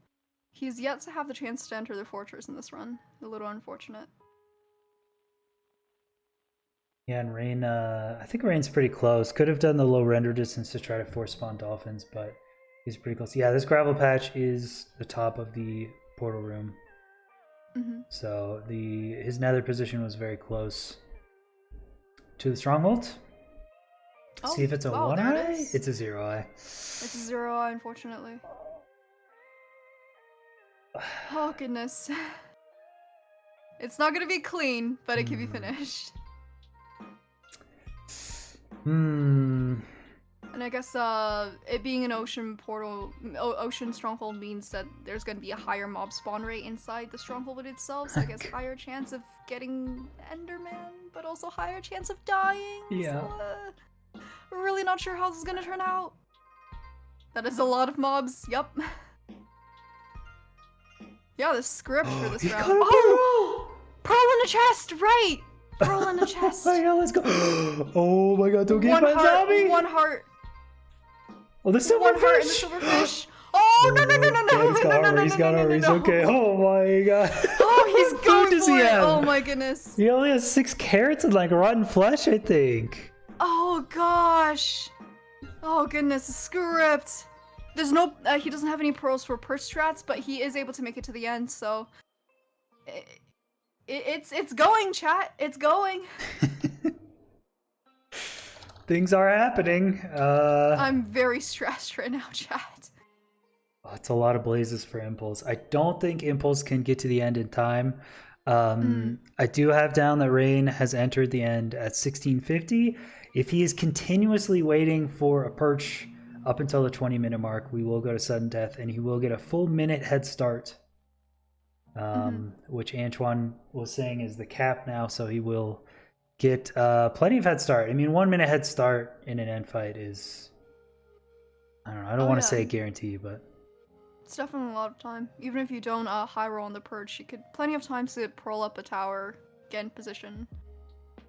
He's yet to have the chance to enter the fortress in this run. A little unfortunate. Yeah, and Rain, I think Rain's pretty close. Could have done the low render distance to try to force spawn dolphins, but he's pretty close. Yeah, this gravel patch is the top of the portal room. Mm-hmm. So his nether position was very close to the stronghold. Oh, See if it's a wow, 1 there eye? it is. It's a 0 eye. It's a 0 eye, unfortunately. Oh, goodness. It's not gonna be clean, but it can be finished. Hmm. And I guess it being an ocean portal, ocean stronghold means that there's going to be a higher mob spawn rate inside the stronghold itself. So I guess higher chance of getting Enderman, but also higher chance of dying. Yeah. So, we're really not sure how this is going to turn out. That is a lot of mobs. Yup. Yeah, the script for this round. Oh! Pearl in a chest, right! Pearl in a chest. Oh my god, let's go. Oh my god, don't get my zombie! One heart. Oh, the silverfish! One heart and the silverfish. Oh, no. Yeah, he's got armor, he's okay. Oh my god. Oh, he's What going food does for he it. have? Oh my goodness. He only has 6 carrots and like rotten flesh, I think. Oh gosh. Oh goodness, the script. There's no, he doesn't have any pearls for perch strats, but he is able to make it to the end, so. It's going, chat. It's going. Things are happening. I'm very stressed right now, chat. Oh, it's a lot of blazes for Impulse. I don't think Impulse can get to the end in time. I do have down that Rain has entered the end at 1650. If he is continuously waiting for a perch up until the 20-minute mark, we will go to sudden death, and he will get a full minute head start, which Antoine was saying is the cap now, so he will get plenty of head start. I mean, 1 minute head start in an end fight is, I don't know, I don't want to say a guarantee, but It's definitely a lot of time. Even if you don't high roll on the perch, you could plenty of time to pearl up a tower, get in position,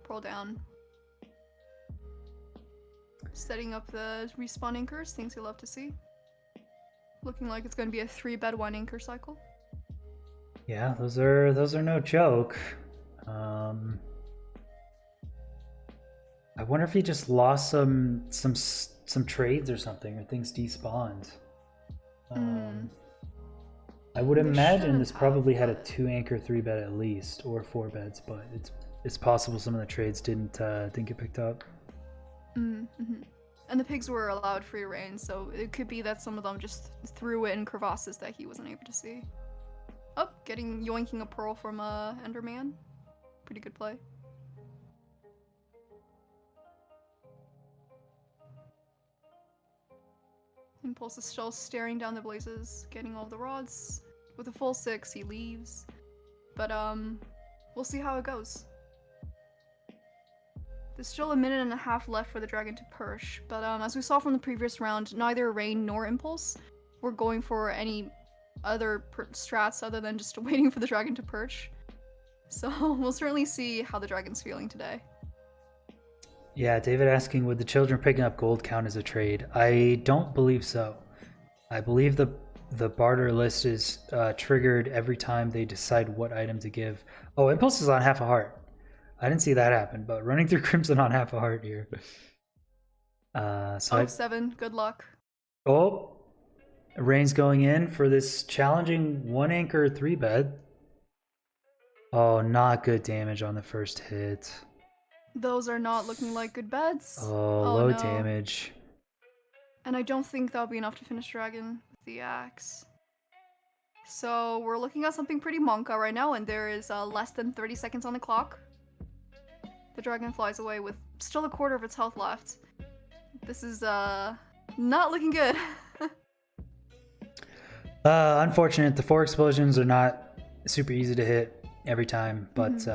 pearl down. Setting up the respawn anchors, things you love to see. Looking like it's going to be a 3-bed 1 anchor cycle. yeah, those are no joke. I wonder if he just lost some trades or something, or things despawned. I would imagine this probably had a 2 anchor 3-bed at least, or 4 beds, but it's possible some of the trades didn't get picked up. And the pigs were allowed free reign, so it could be that some of them just threw it in crevasses that he wasn't able to see. Oh, yoinking a pearl from Enderman. Pretty good play. Impulse is still staring down the blazes, getting all the rods. With a full 6, he leaves. But we'll see how it goes. There's still 1.5 minutes left for the dragon to perch, but as we saw from the previous round, neither Rain nor Impulse were going for any other strats other than just waiting for the dragon to perch. So we'll certainly see how the dragon's feeling today. Yeah, David asking, would the children picking up gold count as a trade? I don't believe so. I believe the barter list is triggered every time they decide what item to give. Oh, impulse is on half a heart. I didn't see that happen, but running through crimson on half a heart here. Oh, 7. Good luck. Oh, Rain's going in for this challenging 1 anchor 3 bed. Oh, not good damage on the first hit. Those are not looking like good beds. Oh, Oh, low no. damage. And I don't think that'll be enough to finish Dragon with the axe. So we're looking at something pretty monka right now, and there is less than 30 seconds on the clock. The dragon flies away with still a quarter of its health left. This is not looking good. Unfortunate. The 4 explosions are not super easy to hit every time, but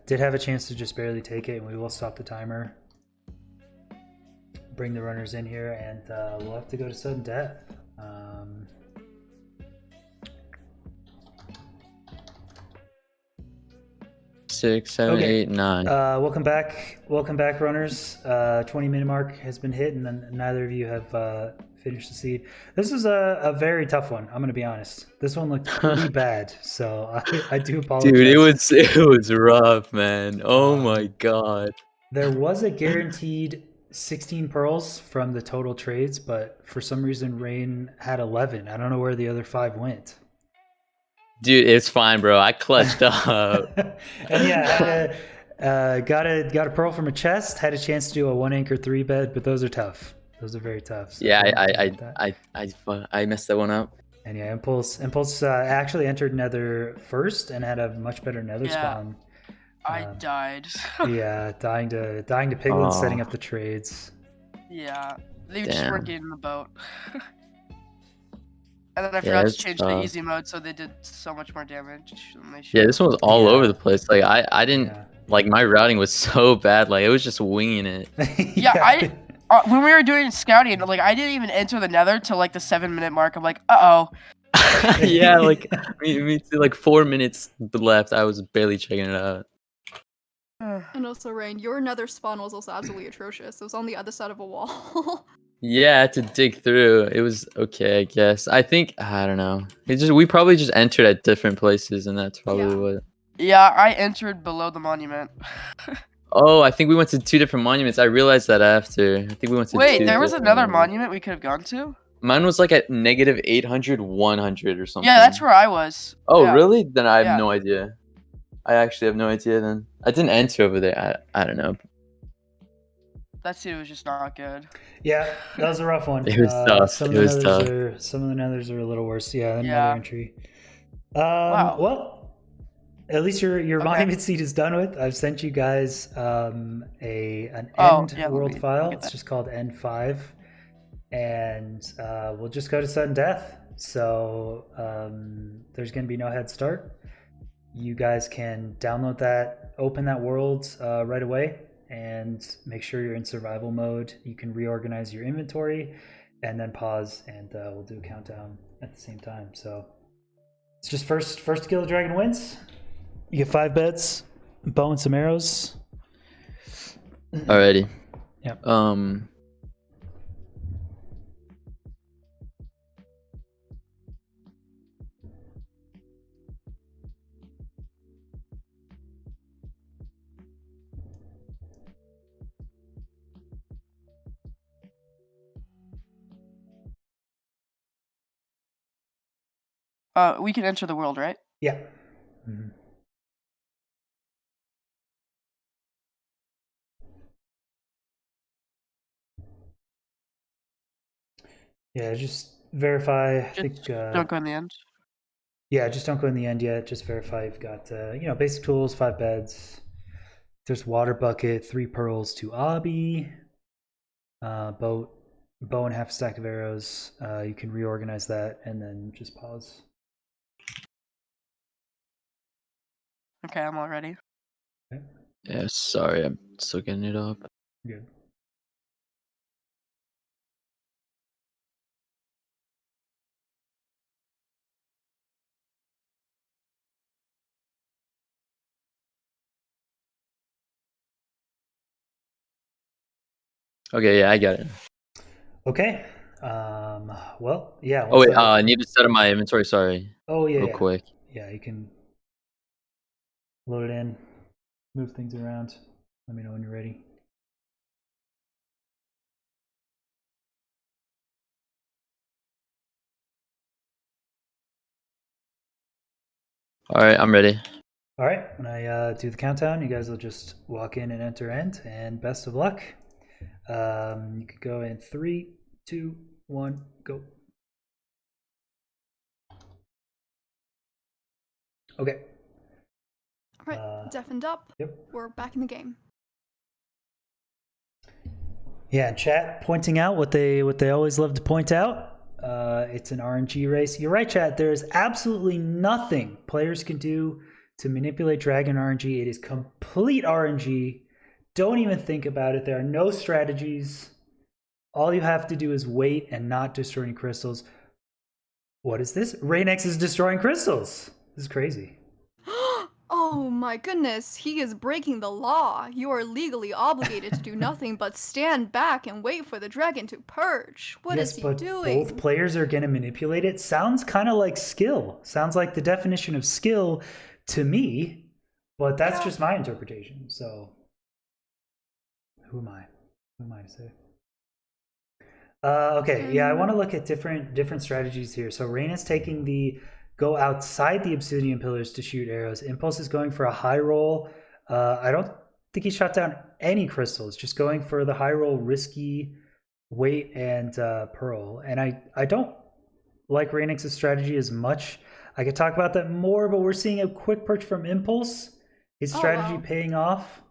did have a chance to just barely take it, and we will stop the timer. Bring the runners in here, and we'll have to go to sudden death. 6, 7, Okay. 8, 9. Welcome back, runners. 20-minute mark has been hit, and then neither of you have finished the seed. This is a very tough one. I'm gonna be honest. This one looked pretty bad, so I do apologize. Dude, it was rough, man. Oh my god. There was a guaranteed 16 pearls from the total trades, but for some reason Rain had 11. I don't know where the other 5 went. Dude, it's fine, bro. I clutched up. And yeah, got a pearl from a chest. Had a chance to do a 1 anchor 3 bed, but those are tough. Those are very tough. So Yeah, I I messed that one up. And yeah, Impulse actually entered Nether first and had a much better Nether spawn. I died. Yeah, dying to piglins, setting up the trades. Yeah, they just Damn. weren't getting the boat. And then I forgot to it's change the tough. easy mode, so they did so much more damage than they should. Yeah, this one was all Yeah. over the place. Like I didn't Yeah. like my routing was so bad. Like it was just winging it. Yeah, when we were doing scouting, like I didn't even enter the Nether till like the 7-minute mark. I'm like, uh oh. Yeah, like me too. Like 4 minutes left. I was barely checking it out. And also, Rain, your nether spawn was also absolutely atrocious. It was on the other side of a wall. Yeah, I had to dig through. It was okay, I guess. I don't know. We probably just entered at different places, and that's probably Yeah. what. Yeah, I entered below the monument. Oh, I think we went to 2 different monuments. I realized that after. I think we went to Wait, 2 there was different another monuments. monument we could have gone to? Mine was like at negative 800, 100 or something. Yeah, that's where I was. Oh, Yeah. really? Then I have Yeah. no idea. I actually have no idea then. I didn't enter over there. I don't know. That seed was just not good. Yeah, that was a rough one. It was tough. Some It of was the tough. nethers some of the nethers are a little worse. Yeah, another Yeah. entry. Wow. Well, at least your Okay. monument seed is done with. I've sent you guys an Oh, end yeah, let world me file. get It's that. just called end 5, and we'll just go to sudden death. So there's going to be no head start. You guys can download that, open that world right away, and make sure you're in survival mode. You can reorganize your inventory, and then pause, and we'll do a countdown at the same time. So it's just first to kill the dragon wins. You get 5 beds, bow and some arrows. Alrighty. Yep. We can enter the world, right? Yeah. Mhm. Yeah, just verify. I think. Don't go in the end. Yeah, just don't go in the end yet. Just verify you've got basic tools, 5 beds. There's water bucket, 3 pearls, 2 obby, bow and half a stack of arrows. You can reorganize that and then just pause. Okay, I'm all ready. Okay. Yeah, sorry. I'm still getting it up. Good. Okay, yeah, I got it. Okay. Well, yeah. Oh once wait, that- I need to set up my inventory. Sorry, oh yeah, real yeah. quick. Yeah, you can load it in, move things around. Let me know when you're ready. All right, I'm ready. All right, when I do the countdown, you guys will just walk in and enter end, and best of luck. You could go in 3, 2, 1, go. Okay. All right, deafened up. Yep. We're back in the game. Yeah, chat pointing out what they always love to point out. It's an RNG race. You're right, chat. There is absolutely nothing players can do to manipulate Dragon RNG. It is complete RNG. Don't even think about it. There are no strategies. All you have to do is wait and not destroy any crystals. What is this? Reignex is destroying crystals. This is crazy. Oh my goodness, he is breaking the law. You are legally obligated to do nothing but stand back and wait for the dragon to purge. What is he but doing? Both players are going to manipulate it. Sounds kind of like skill. Sounds like the definition of skill to me, but that's just my interpretation. So, who am I? Who am I to say? Okay, yeah, I want to look at different strategies here. So Rain is taking the go outside the obsidian pillars to shoot arrows. Impulse is going for a high roll. I don't think he shot down any crystals, just going for the high roll, risky wait and pearl. And I don't like Reignex's strategy as much. I could talk about that more, but we're seeing a quick perch from Impulse. His strategy paying off.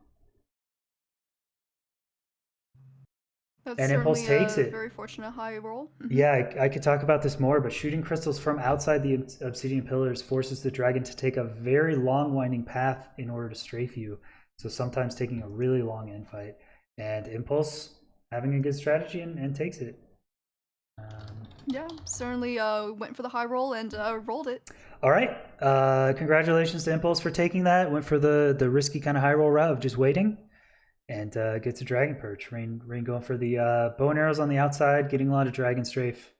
That's and Impulse takes it. Very fortunate high roll. Yeah, I could talk about this more, but shooting crystals from outside the obsidian pillars forces the dragon to take a very long winding path in order to strafe you. So sometimes taking a really long end fight. And Impulse having a good strategy and takes it. Yeah, certainly went for the high roll and rolled it. All right. Congratulations to Impulse for taking that. Went for the risky kind of high roll route of just waiting. And gets a dragon perch. Rain going for the bow and arrows on the outside, getting a lot of dragon strafe.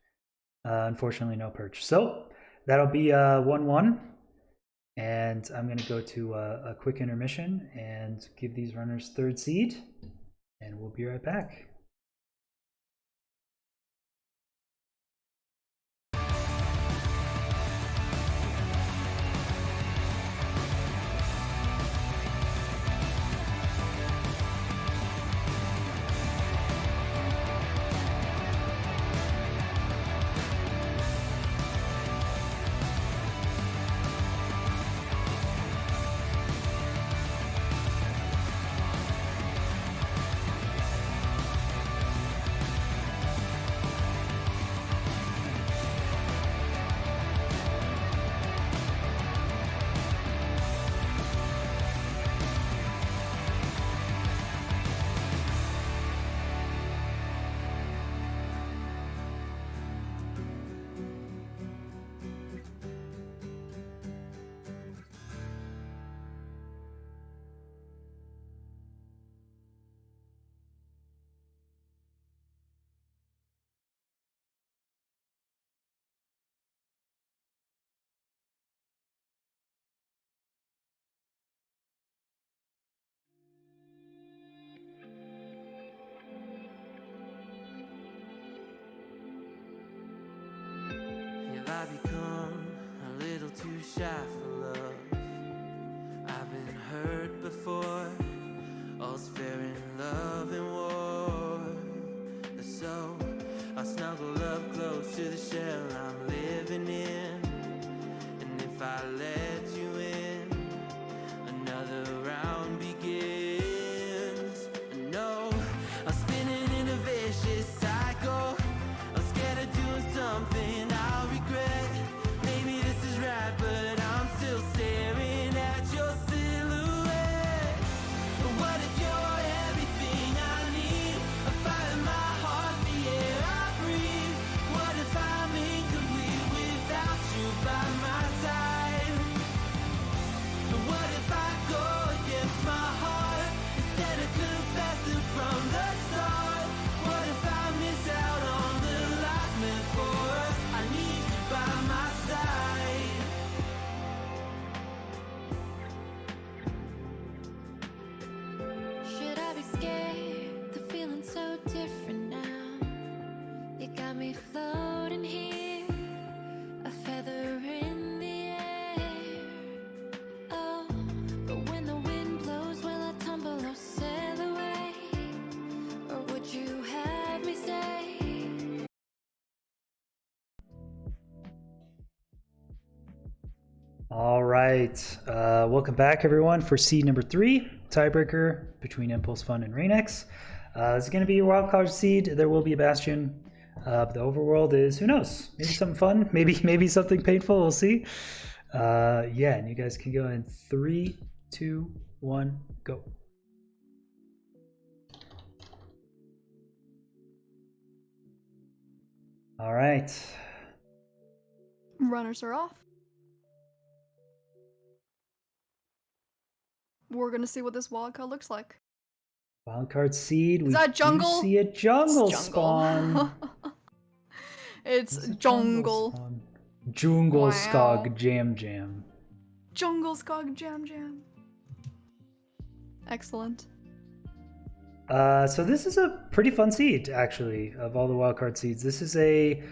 Unfortunately, no perch. So that'll be 1-1. And I'm going to go to a quick intermission and give these runners third seed. And we'll be right back. I become a little too shy for love. I've been hurt before. All's fair in love and war. So I snuggle up close to the shell I'm living in. And if I let you in, another round begins. No, I'm spinning in a vicious cycle. I'm scared of doing something I'll regret. Maybe this is right, but I'm still staring at your silhouette. What if you're everything I need? A fire in my heart, the air I breathe. What if I'm incomplete? All right. Welcome back, everyone, for seed number 3, tiebreaker between Impulse Fund and Reignex. This is going to be a wildcard seed. There will be a Bastion. The overworld is, who knows? Maybe something fun. Maybe something painful. We'll see. Yeah, and you guys can go in 3, 2, 1, go. All right. Runners are off. We're gonna see what this wildcard looks like. Wildcard seed. Is that jungle? Do see a jungle It's spawn. It's It's a jungle. spawn. Jungle Wow. Skog Jam. Jungle Skog Jam. Excellent. So this is a pretty fun seed, actually, of all the wildcard seeds. This is a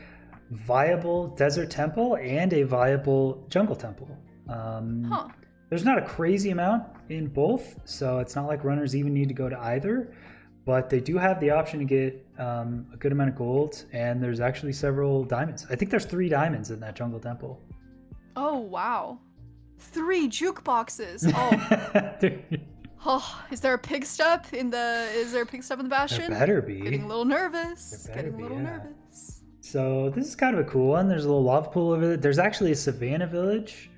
viable desert temple and a viable jungle temple. Huh. There's not a crazy amount in both, so it's not like runners even need to go to either. But they do have the option to get a good amount of gold, and there's actually several diamonds. I think there's 3 diamonds in that jungle temple. Oh wow. 3 jukeboxes. Oh. Oh, is there a pig step in the? Is there a pig step in the Bastion? There better be. Getting a little nervous. There better Getting a be, little yeah. nervous. So this is kind of a cool one. There's a little lava pool over there. There's actually a savannah village,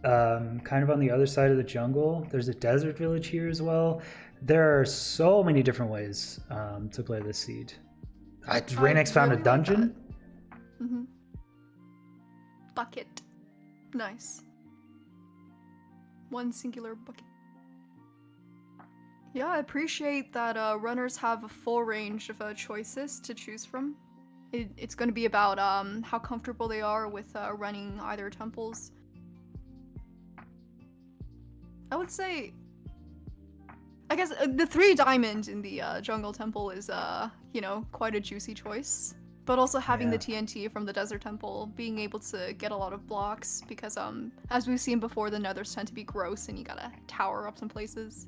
kind of on the other side of the jungle. There's a desert village here as well. There are so many different ways to play this seed. Reignex found a really like dungeon. that. Mhm. Bucket. Nice. One singular bucket. Yeah, I appreciate that runners have a full range of choices to choose from. It's going to be about how comfortable they are with running either temples. I would say, I guess the 3 diamond in the jungle temple is, quite a juicy choice. But also having the TNT from the desert temple, being able to get a lot of blocks because, as we've seen before, the nethers tend to be gross and you gotta tower up some places.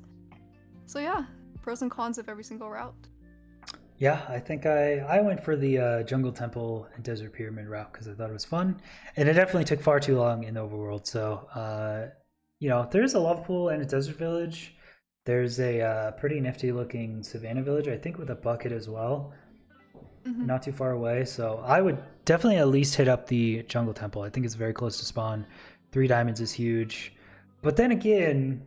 So yeah, pros and cons of every single route. Yeah, I think I went for the jungle temple and desert pyramid route because I thought it was fun, and it definitely took far too long in the overworld. So there's a lava pool and a desert village. There's a pretty nifty looking savannah village, I think, with a bucket as well. Mm-hmm. Not too far away. So I would definitely at least hit up the jungle temple. I think it's very close to spawn. 3 diamonds is huge. But then again,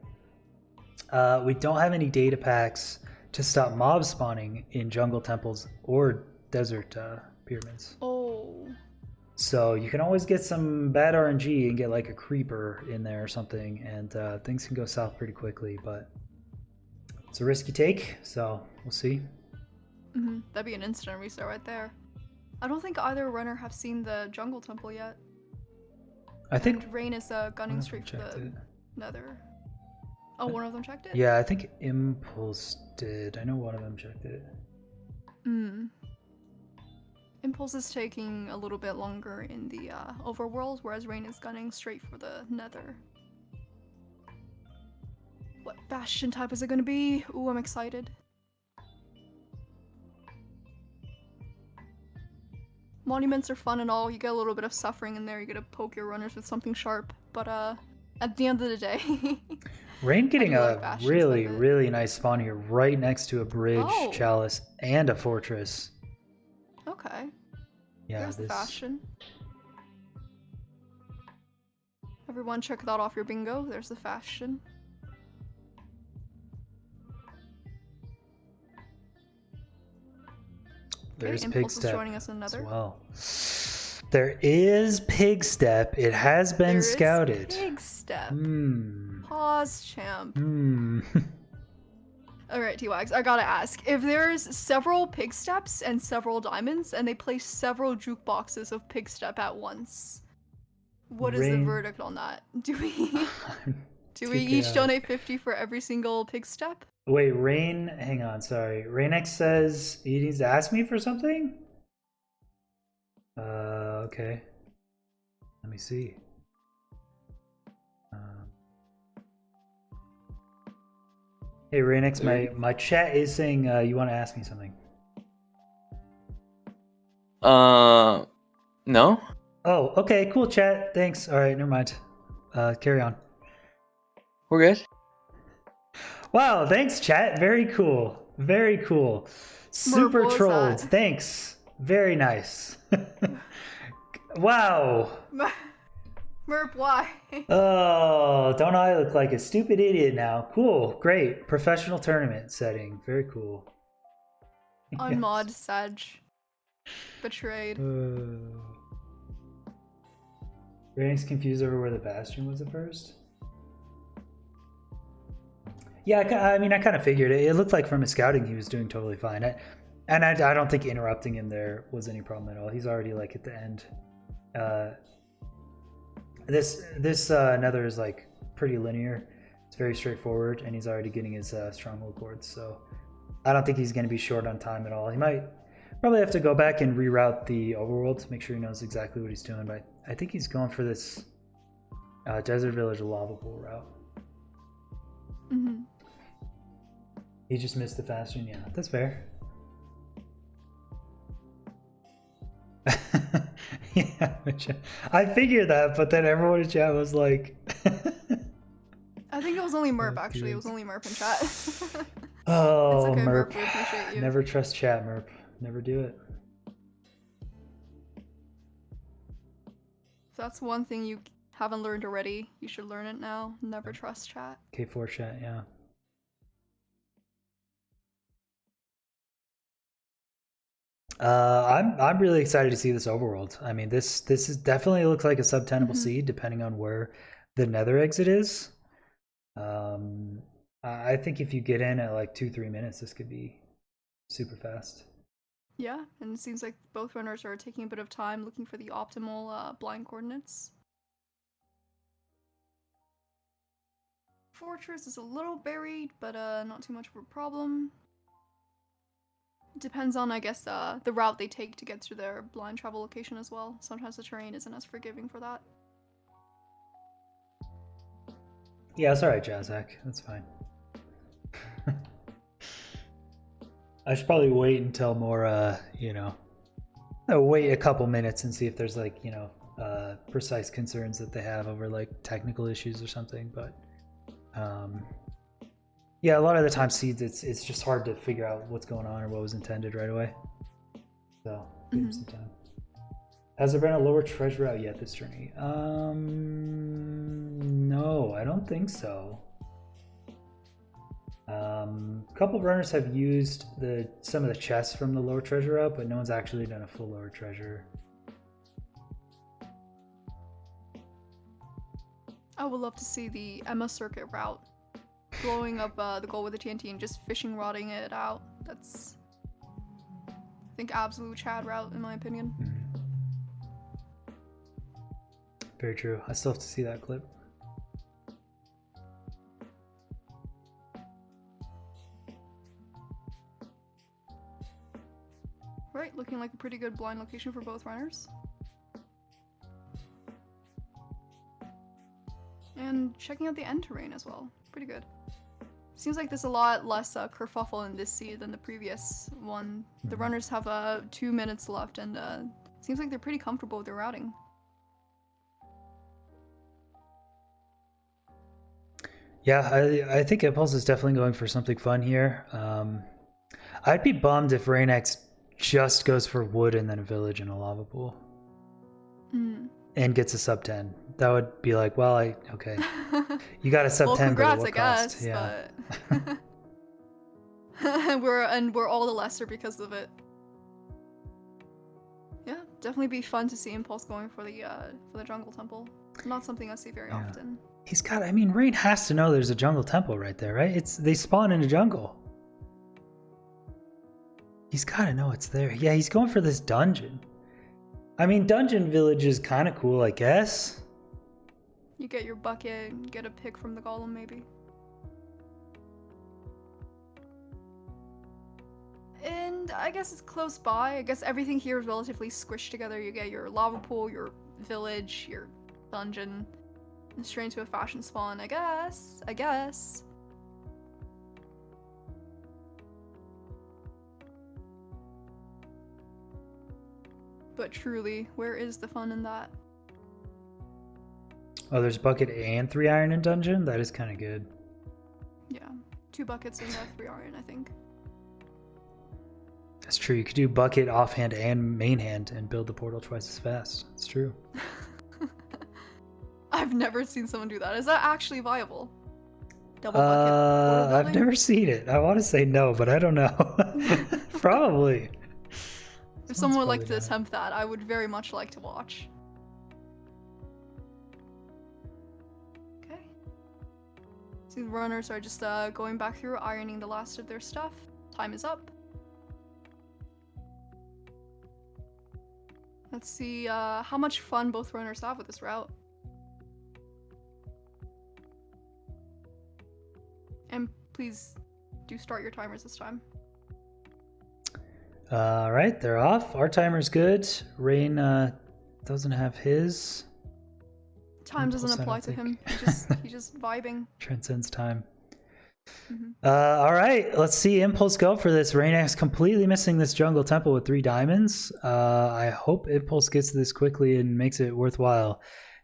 we don't have any data packs to stop mobs spawning in jungle temples or desert pyramids. Oh. So you can always get some bad RNG and get like a creeper in there or something, and things can go south pretty quickly, but it's a risky take, so we'll see. Mm-hmm. That'd be an instant reset right there. I don't think either runner have seen the jungle temple yet. I think And Rain is one gunning of straight them for checked the it. nether. Oh, one of them checked it? Yeah, I think Impulse did. I know one of them checked it. Impulse is taking a little bit longer in the overworld, whereas Rain is gunning straight for the nether. What Bastion type is it gonna be? Ooh, I'm excited. Monuments are fun and all, you get a little bit of suffering in there, you get to poke your runners with something sharp, but at the end of the day... Rain getting I do like a Bastions really, like it. really nice spawn here, right next to a bridge, Oh. chalice, and a fortress. Okay, Yeah, there's the this. Bastion. Everyone check that off your bingo, there's the Bastion. There's Okay, Pig Impulse is Step joining us in as another. well. There is Pig Step. It has been There is scouted. Pig Step. Hmm. Pause, champ. Hmm. Alright, T-Wags, I gotta ask. If there's several pig steps and several diamonds, and they place several jukeboxes of pig step at once, what is the Rain- verdict on that? Do we Take each it out. donate 50 for every single pig step? Wait, Rain. Hang on. Sorry. Reignex says he needs to ask me for something. Okay. Let me see. Hey, Reignex, my chat is saying you want to ask me something. No. Oh, okay, cool, chat. Thanks. All right, never mind. Carry on. We're good. Wow, thanks, chat. Very cool. Very cool. Super what was trolled. that? Thanks. Very nice. Wow. Merp, why? Oh, don't I look like a stupid idiot now? Cool. Great. Professional tournament setting. Very cool. Unmod Sag. Betrayed. Reignex confused over where the Bastion was at first. Yeah, I mean, I kind of figured it. It looked like from his scouting he was doing totally fine. I don't think interrupting him there was any problem at all. He's already like at the end. This Nether is like pretty linear. It's very straightforward, and he's already getting his stronghold cords. So I don't think he's going to be short on time at all. He might probably have to go back and reroute the overworld to make sure he knows exactly what he's doing. But I think he's going for this Desert Village lava pool route. Mm-hmm. He just missed the Bastion. Yeah, that's fair. Yeah, I figured that, but then everyone in chat was like, I think it was only Merp, Oh, actually. It was dude. only Merp in chat. "Oh, It's okay, Merp, Merp. We appreciate you. never trust chat, Merp. Never do it." If that's one thing you haven't learned already, you should learn it now. Never trust chat. K4 chat, yeah. I'm really excited to see this overworld. I mean, this is definitely looks like a sub-tenable seed, depending on where the Nether exit is. I think if you get in at like 2-3 minutes, this could be super fast. Yeah, and it seems like both runners are taking a bit of time looking for the optimal blind coordinates. Fortress is a little buried, but not too much of a problem. Depends on, I guess, the route they take to get to their blind travel location as well. Sometimes the terrain isn't as forgiving for that. Yeah, it's alright, Jazzak. That's fine. I should probably wait until more, wait a couple minutes and see if there's like, precise concerns that they have over like technical issues or something. But yeah, a lot of the time seeds, it's just hard to figure out what's going on or what was intended right away. So give them some time. Has there been a lower treasure out yet this journey? No, I don't think so. A couple runners have used some of the chests from the lower treasure route, but no one's actually done a full lower treasure. I would love to see the Emma circuit route. Blowing up the goal with the TNT and just fishing rodding it out. That's, I think, absolute Chad route in my opinion. Very true. I still have to see that clip. Right, looking like a pretty good blind location for both runners. And checking out the end terrain as well. Pretty good. Seems like there's a lot less kerfuffle in this seed than the previous one. The runners have 2 minutes left, and seems like they're pretty comfortable with their routing. Yeah, I think Impulse is definitely going for something fun here. I'd be bummed if Reignex just goes for wood and then a village and a lava pool. And gets a sub 10. That would be like, well, okay. You got a sub Well, 10, but at congrats, what I cost? guess, Yeah. but we're all the lesser because of it. Yeah, definitely be fun to see Impulse going for the jungle temple. Not something I see very often. He's got, I mean, Rain has to know there's a jungle temple right there, right? They spawn in a jungle. He's got to know it's there. Yeah, he's going for this dungeon. I mean, Dungeon Village is kind of cool, I guess. You get your bucket, and get a pick from the golem, maybe. And I guess it's close by. I guess everything here is relatively squished together. You get your lava pool, your village, your dungeon, and straight into a fashion spawn, I guess. But truly, where is the fun in that? Oh, there's bucket and 3 iron in dungeon? That is kind of good. Yeah, 2 buckets and 3 iron, I think. That's true. You could do bucket, offhand, and main hand and build the portal twice as fast. It's true. I've never seen someone do that. Is that actually viable? Double bucket portal I've building? never seen it. I want to say no, but I don't know. Probably. If someone would like probably to done it. attempt that, I would very much like to watch. Okay. So the runners are just going back through, ironing the last of their stuff. Time is up. Let's see how much fun both runners have with this route. And please do start your timers this time. All right, they're off. Our timer's good. Rain doesn't have his. Time doesn't Impulse, I apply don't to him. think. He's just vibing. Transcends time. Mhm. All right, let's see Impulse go for this. Reignex completely missing this jungle temple with 3 diamonds. I hope Impulse gets to this quickly and makes it worthwhile.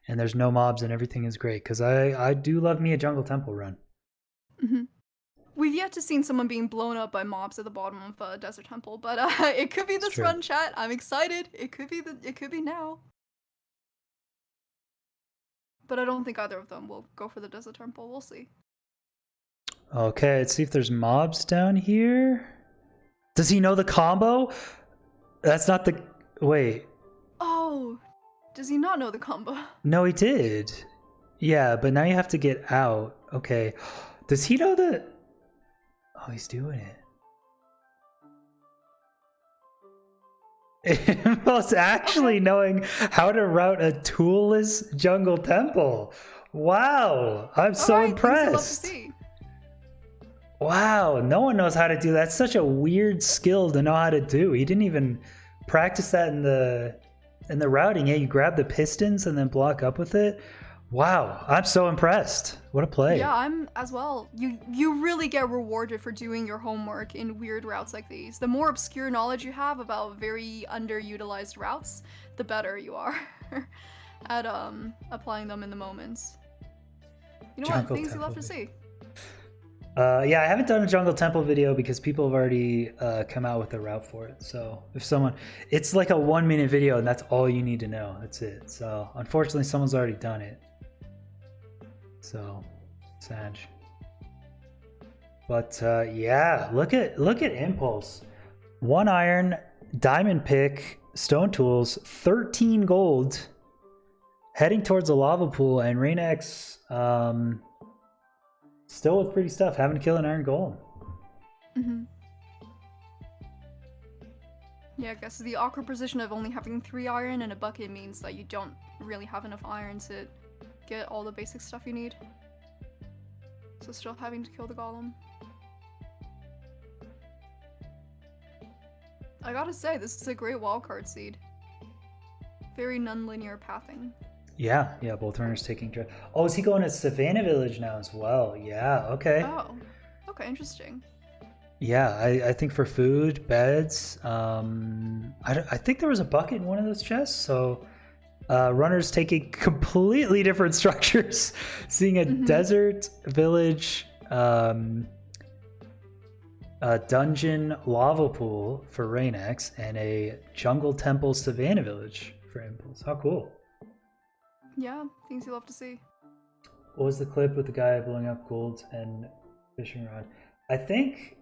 And there's no mobs and everything is great. Because I do love me a jungle temple run. Mhm. We've yet to seen someone being blown up by mobs at the bottom of a desert temple, but it could be this true. run, chat. I'm excited. It could be now. But I don't think either of them will go for the desert temple. We'll see. Okay, let's see if there's mobs down here. Does he know the combo? That's not the... Wait. Oh, does he not know the combo? No, he did. Yeah, but now you have to get out. Okay. Does he know the... Oh, he's doing it. Impulse actually knowing how to route a toolless jungle temple. Wow. I'm so Alright, things I love to impressed. see. Wow, no one knows how to do that. That's such a weird skill to know how to do. He didn't even practice that in the routing. Yeah, you grab the pistons and then block up with it. Wow, I'm so impressed. What a play. Yeah, I'm as well. You really get rewarded for doing your homework in weird routes like these. The more obscure knowledge you have about very underutilized routes, the better you are at applying them in the moments. You know Jungle what? Things you love to temple. see. Yeah, I haven't done a jungle temple video because people have already come out with a route for it. So if someone, it's like a 1-minute video and that's all you need to know. That's it. So unfortunately, someone's already done it. So sad. But yeah, look at Impulse. 1 iron, diamond pick, stone tools, 13 gold, heading towards a lava pool, and Reignex still with pretty stuff, having to kill an iron golem. Mm-hmm. Yeah, I guess the awkward position of only having 3 iron and a bucket means that you don't really have enough iron to get all the basic stuff you need. So still having to kill the golem. I gotta say, this is a great wildcard seed. Very non-linear pathing. Yeah, both runners taking drift. Oh, is he going to Savannah Village now as well? Yeah, okay. Oh, okay, interesting. Yeah, I think for food, beds, I think there was a bucket in one of those chests, so runners taking completely different structures. Seeing a desert village, a dungeon lava pool for Reignex, and a jungle temple Savannah Village for Impulse. How cool. Yeah, things you love to see. What was the clip with the guy blowing up gold and fishing rod? I think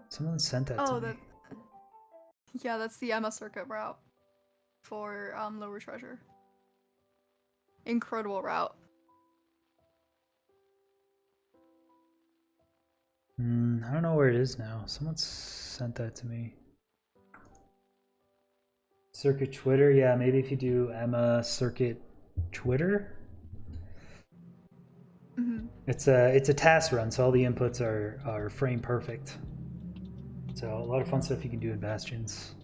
someone sent that to me. Yeah, that's the Emma Circuit route for Lower Treasure. Incredible route. I don't know where it is now. Someone sent that to me. Circuit Twitter, yeah, maybe if you do Emma Circuit Twitter. Mm-hmm. It's a task run, so all the inputs are frame perfect. So a lot of fun stuff you can do in Bastions.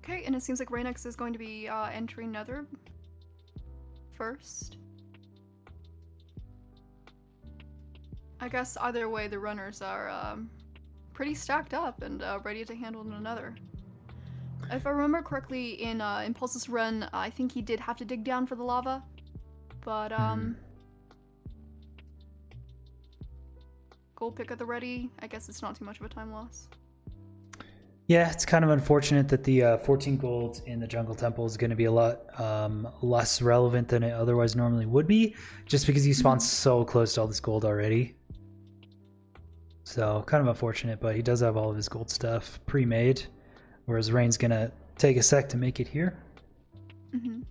Okay, and it seems like Reignex is going to be entering Nether first. I guess either way, the runners are pretty stacked up and ready to handle another. If I remember correctly, in Impulse's run, I think he did have to dig down for the lava. But, gold pick at the ready. I guess it's not too much of a time loss. Yeah, it's kind of unfortunate that the 14 gold in the jungle temple is going to be a lot less relevant than it otherwise normally would be, just because he spawns so close to all this gold already. So kind of unfortunate, but he does have all of his gold stuff pre-made, whereas Rain's going to take a sec to make it here. Mm-hmm.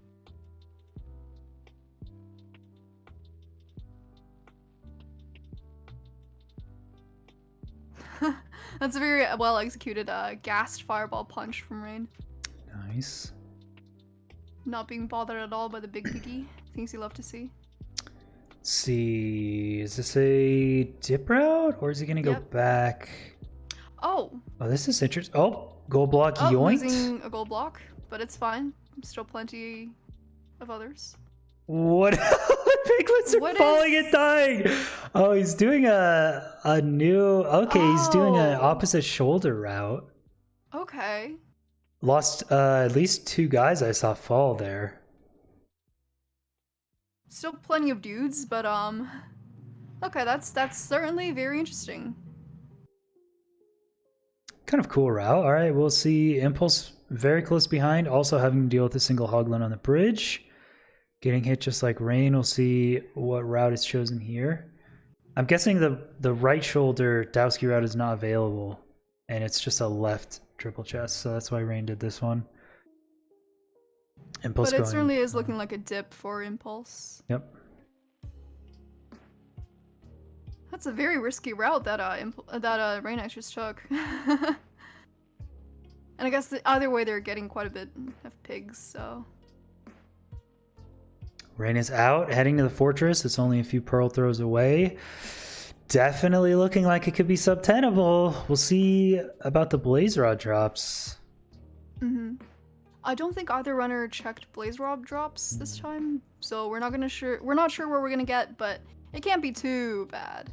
That's a very well executed gassed fireball punch from Rain. Nice. Not being bothered at all by the big piggy. Things you love to see. Let's see, is this a dip route or is he going to go Yep. back? Oh! Oh, this is interesting. Oh, gold block Oh, yoinked. losing a gold block, but it's fine. Still plenty of others. What? Piglets are What falling is- and dying. Oh, he's doing a new. Okay, he's doing an Oh. opposite shoulder route. Okay. Lost at least 2 guys I saw fall there. Still plenty of dudes, but okay, that's certainly very interesting. Kind of cool route. All right, we'll see Impulse very close behind, also having to deal with a single hoglin on the bridge. Getting hit just like Rain. We'll see what route is chosen here. I'm guessing the right shoulder Dowski route is not available, and it's just a left triple chest, so that's why Rain did this one. Impulse But it going, certainly is looking like a dip for Impulse. Yep. That's a very risky route that Reignex just took. And I guess either way they're getting quite a bit of pigs, so. Rain is out, heading to the fortress. It's only a few pearl throws away. Definitely looking like it could be sub-tenable. We'll see about the blaze rod drops. I don't think either runner checked blaze rod drops this time, so we're not sure where we're gonna get, but it can't be too bad.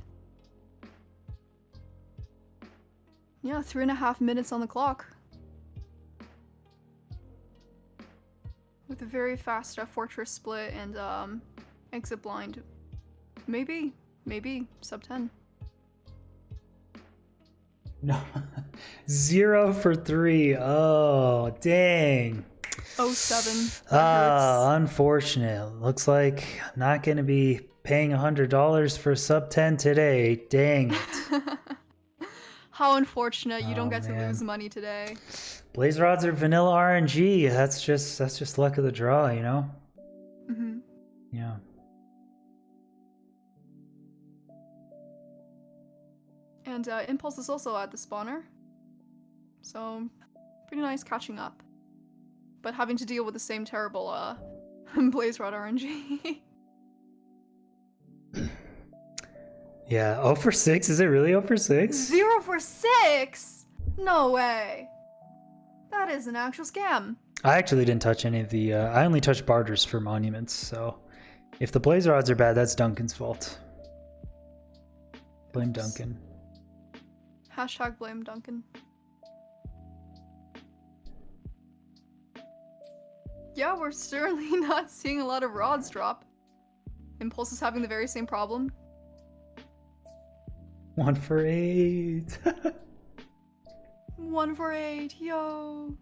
Yeah, 3.5 minutes on the clock. With a very fast fortress split and exit blind. Maybe sub 10. No. 0 for 3. Oh, dang. 07. Ah, unfortunate. Looks like I'm not going to be paying $100 for sub 10 today. Dang it. How unfortunate you don't Oh, get to man. lose money today. Blaze rods are vanilla RNG. That's just luck of the draw, you know? Mm-hmm. Yeah. And Impulse is also at the spawner. So, pretty nice catching up. But having to deal with the same terrible Blaze Rod RNG. Yeah. 0 for 6? Is it really 0 for 6? 0 for 6? No way. That is an actual scam. I actually didn't touch any of the... I only touched barters for monuments, so... If the blaze rods are bad, that's Duncan's fault. Blame Oops. Duncan. Hashtag blame Duncan. Yeah, we're certainly not seeing a lot of rods drop. Impulse is having the very same problem. 1 for 8. 1 for 8, yo!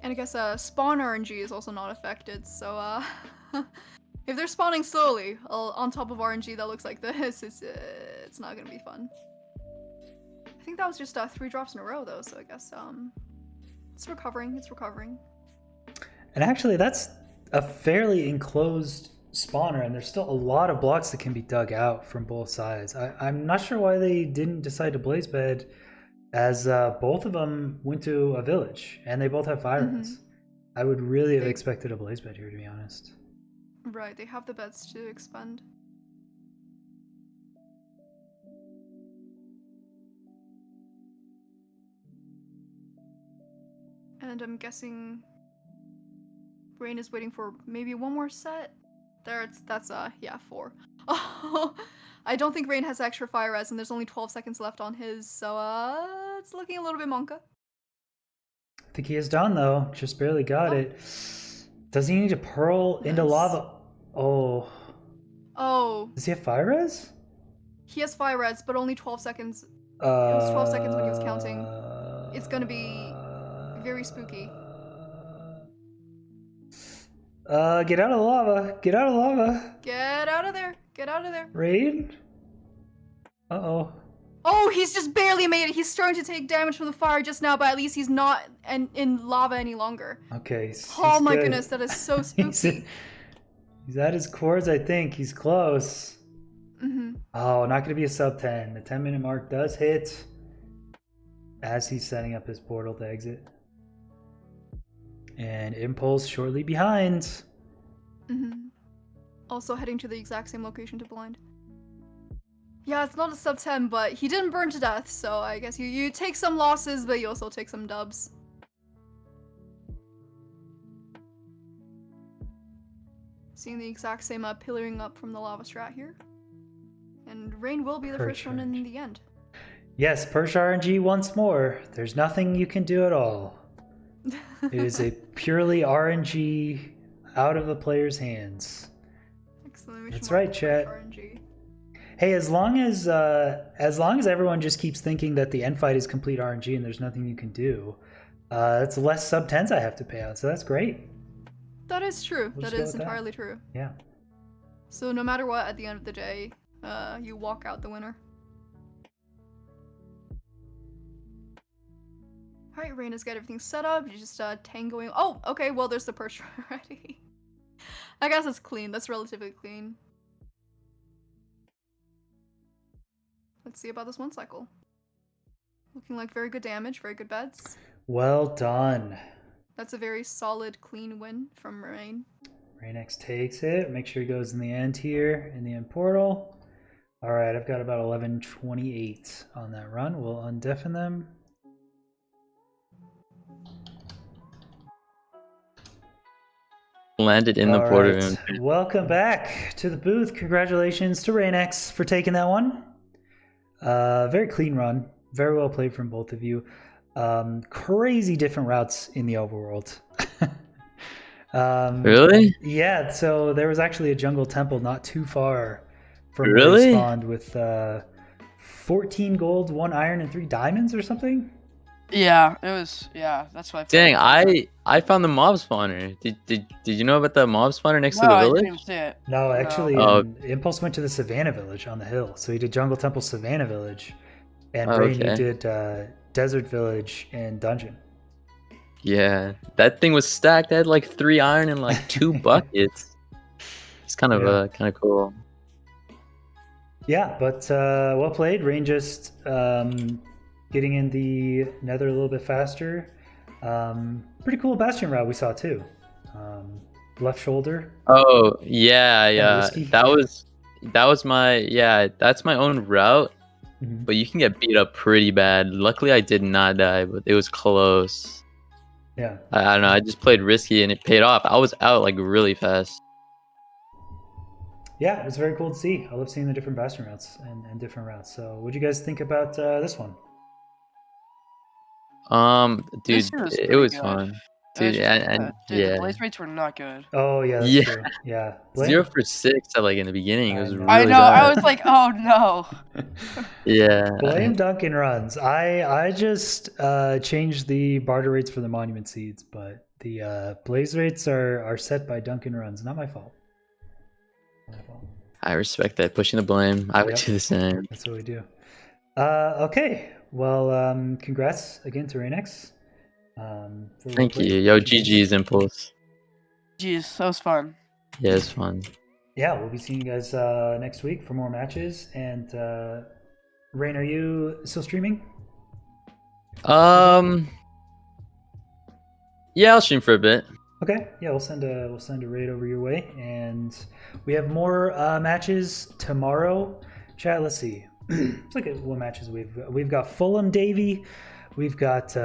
And I guess spawn RNG is also not affected, so if they're spawning slowly on top of RNG that looks like this, it's not gonna be fun. I think that was just 3 drops in a row though, so I guess it's recovering. And actually, that's a fairly enclosed spawner, and there's still a lot of blocks that can be dug out from both sides. I'm not sure why they didn't decide to blaze bed, as both of them went to a village, and they both have fire rats. I would really have expected a blaze bed here, to be honest. Right, they have the beds to expend. And I'm guessing Rain is waiting for maybe one more set. That's yeah, 4. I don't think Rain has extra fire res, and there's only 12 seconds left on his, so it's looking a little bit monka. I think he is done though. Just barely got Oh. it. Does he need to pearl into Nice. lava? Oh. Oh, Does he have fire res? he has fire res, but only 12 seconds. was 12 seconds when he was counting. It's gonna be very spooky. Get out of the lava. Get out of the lava. Get out of there. Get out of there. Raid? Uh-oh. Oh, he's just barely made it. He's starting to take damage from the fire just now, but at least he's not in lava any longer. Okay. Oh my good. goodness, that is so he's, spooky. he's at his cores, I think. He's close. Mm-hmm. Oh, not going to be a sub 10. The 10-minute mark does hit as he's setting up his portal to exit. And Impulse shortly behind. Mm-hmm. Also heading to the exact same location to blind. Yeah, it's not a sub 10, but he didn't burn to death, so I guess you take some losses, but you also take some dubs. Seeing the exact same pillaring up from the lava strat here. And Rain will be the first one in the end. Yes, Perch RNG once more. There's nothing you can do at all. It is a purely RNG out of the player's hands. Exclamation That's mark right, for chat. RNG. Hey, as long as everyone just keeps thinking that the end fight is complete RNG and there's nothing you can do, it's less sub 10s I have to pay out, so that's great. That is true. We'll That just go is with that. entirely true. Yeah. So no matter what, at the end of the day, you walk out the winner. Alright, Raina's got everything set up. You just tangoing. Oh, okay, well there's the perch already. I guess it's clean. That's relatively clean. Let's see about this one cycle. Looking like very good damage, very good beds. Well done. That's a very solid, clean win from Rain. Reignex takes it. Make sure he goes in the end here, in the end portal. All right, I've got about 11:28 on that run. We'll undeafen them. Landed in the All portal right. room. Welcome back to the booth. Congratulations to Reignex for taking that one. Very clean run. Very well played from both of you. Crazy different routes in the overworld. Really? Yeah, so there was actually a jungle temple not too far from Really? where he spawned with 14 gold, 1 iron, and 3 diamonds or something. Yeah, it was. Yeah, that's what I. Dang, I found the mob spawner. Did you know about the mob spawner next to No, the I didn't village? even see it. No, actually, Oh. Impulse went to the Savannah Village on the hill. So he did Jungle Temple Savannah Village, and Oh, Rain, you okay. did Desert Village and Dungeon. Yeah, that thing was stacked. It had like 3 iron and like 2 buckets. It's kind of Yeah. kind of cool. Yeah, but well played. Rain just getting in the nether a little bit faster. Pretty cool Bastion route we saw too. Left shoulder. Oh yeah, yeah. risky. That was my that's my own route. Mhm. But you can get beat up pretty bad. Luckily, I did not die, but it was close. Yeah. I don't know. I just played risky and it paid off. I was out like really fast. Yeah, it was very cool to see. I love seeing the different Bastion routes and different routes. So what do you guys think about this one? Dude, This year was it pretty was good. fun. It was Dude, just, and dude, yeah. the blaze rates were not good. Oh yeah, that's Yeah. true. Yeah. Blame- 0 for 6 at like in the beginning. It was I know. really I know. bad. I was like, oh no. Yeah. Blame Duncan runs. I just changed the barter rates for the monument seeds, but the blaze rates are set by Duncan runs. Not my fault. Not my fault. I respect that. Pushing the blame. I would Yep. do the same. That's what we do. Okay. Well, congrats again to Reignex. For Thank well you. played. Yo, GG's Impulse. Jeez, that was fun. Yeah, it's fun. Yeah, we'll be seeing you guys next week for more matches. And Rain, are you still streaming? Yeah, I'll stream for a bit. Okay, yeah, we'll send a raid over your way, and we have more matches tomorrow. Chat, let's see. Let's look at what matches we've got. Fulham Davy, we've got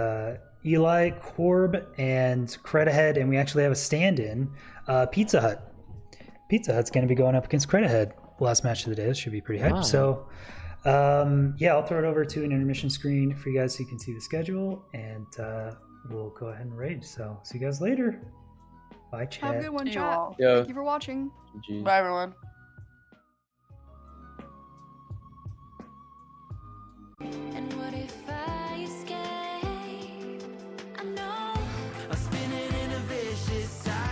Eli Corb and Cretahead, and we actually have a stand-in Pizza Hut. Pizza Hut's going to be going up against Credit Head. Last match of the day. This should be pretty hype. Wow. So, yeah, I'll throw it over to an intermission screen for you guys so you can see the schedule, and we'll go ahead and raid. So, see you guys later. Bye, chat. Have a good one, See you chat. all. Yo. Thank you for watching. GG. Bye, everyone.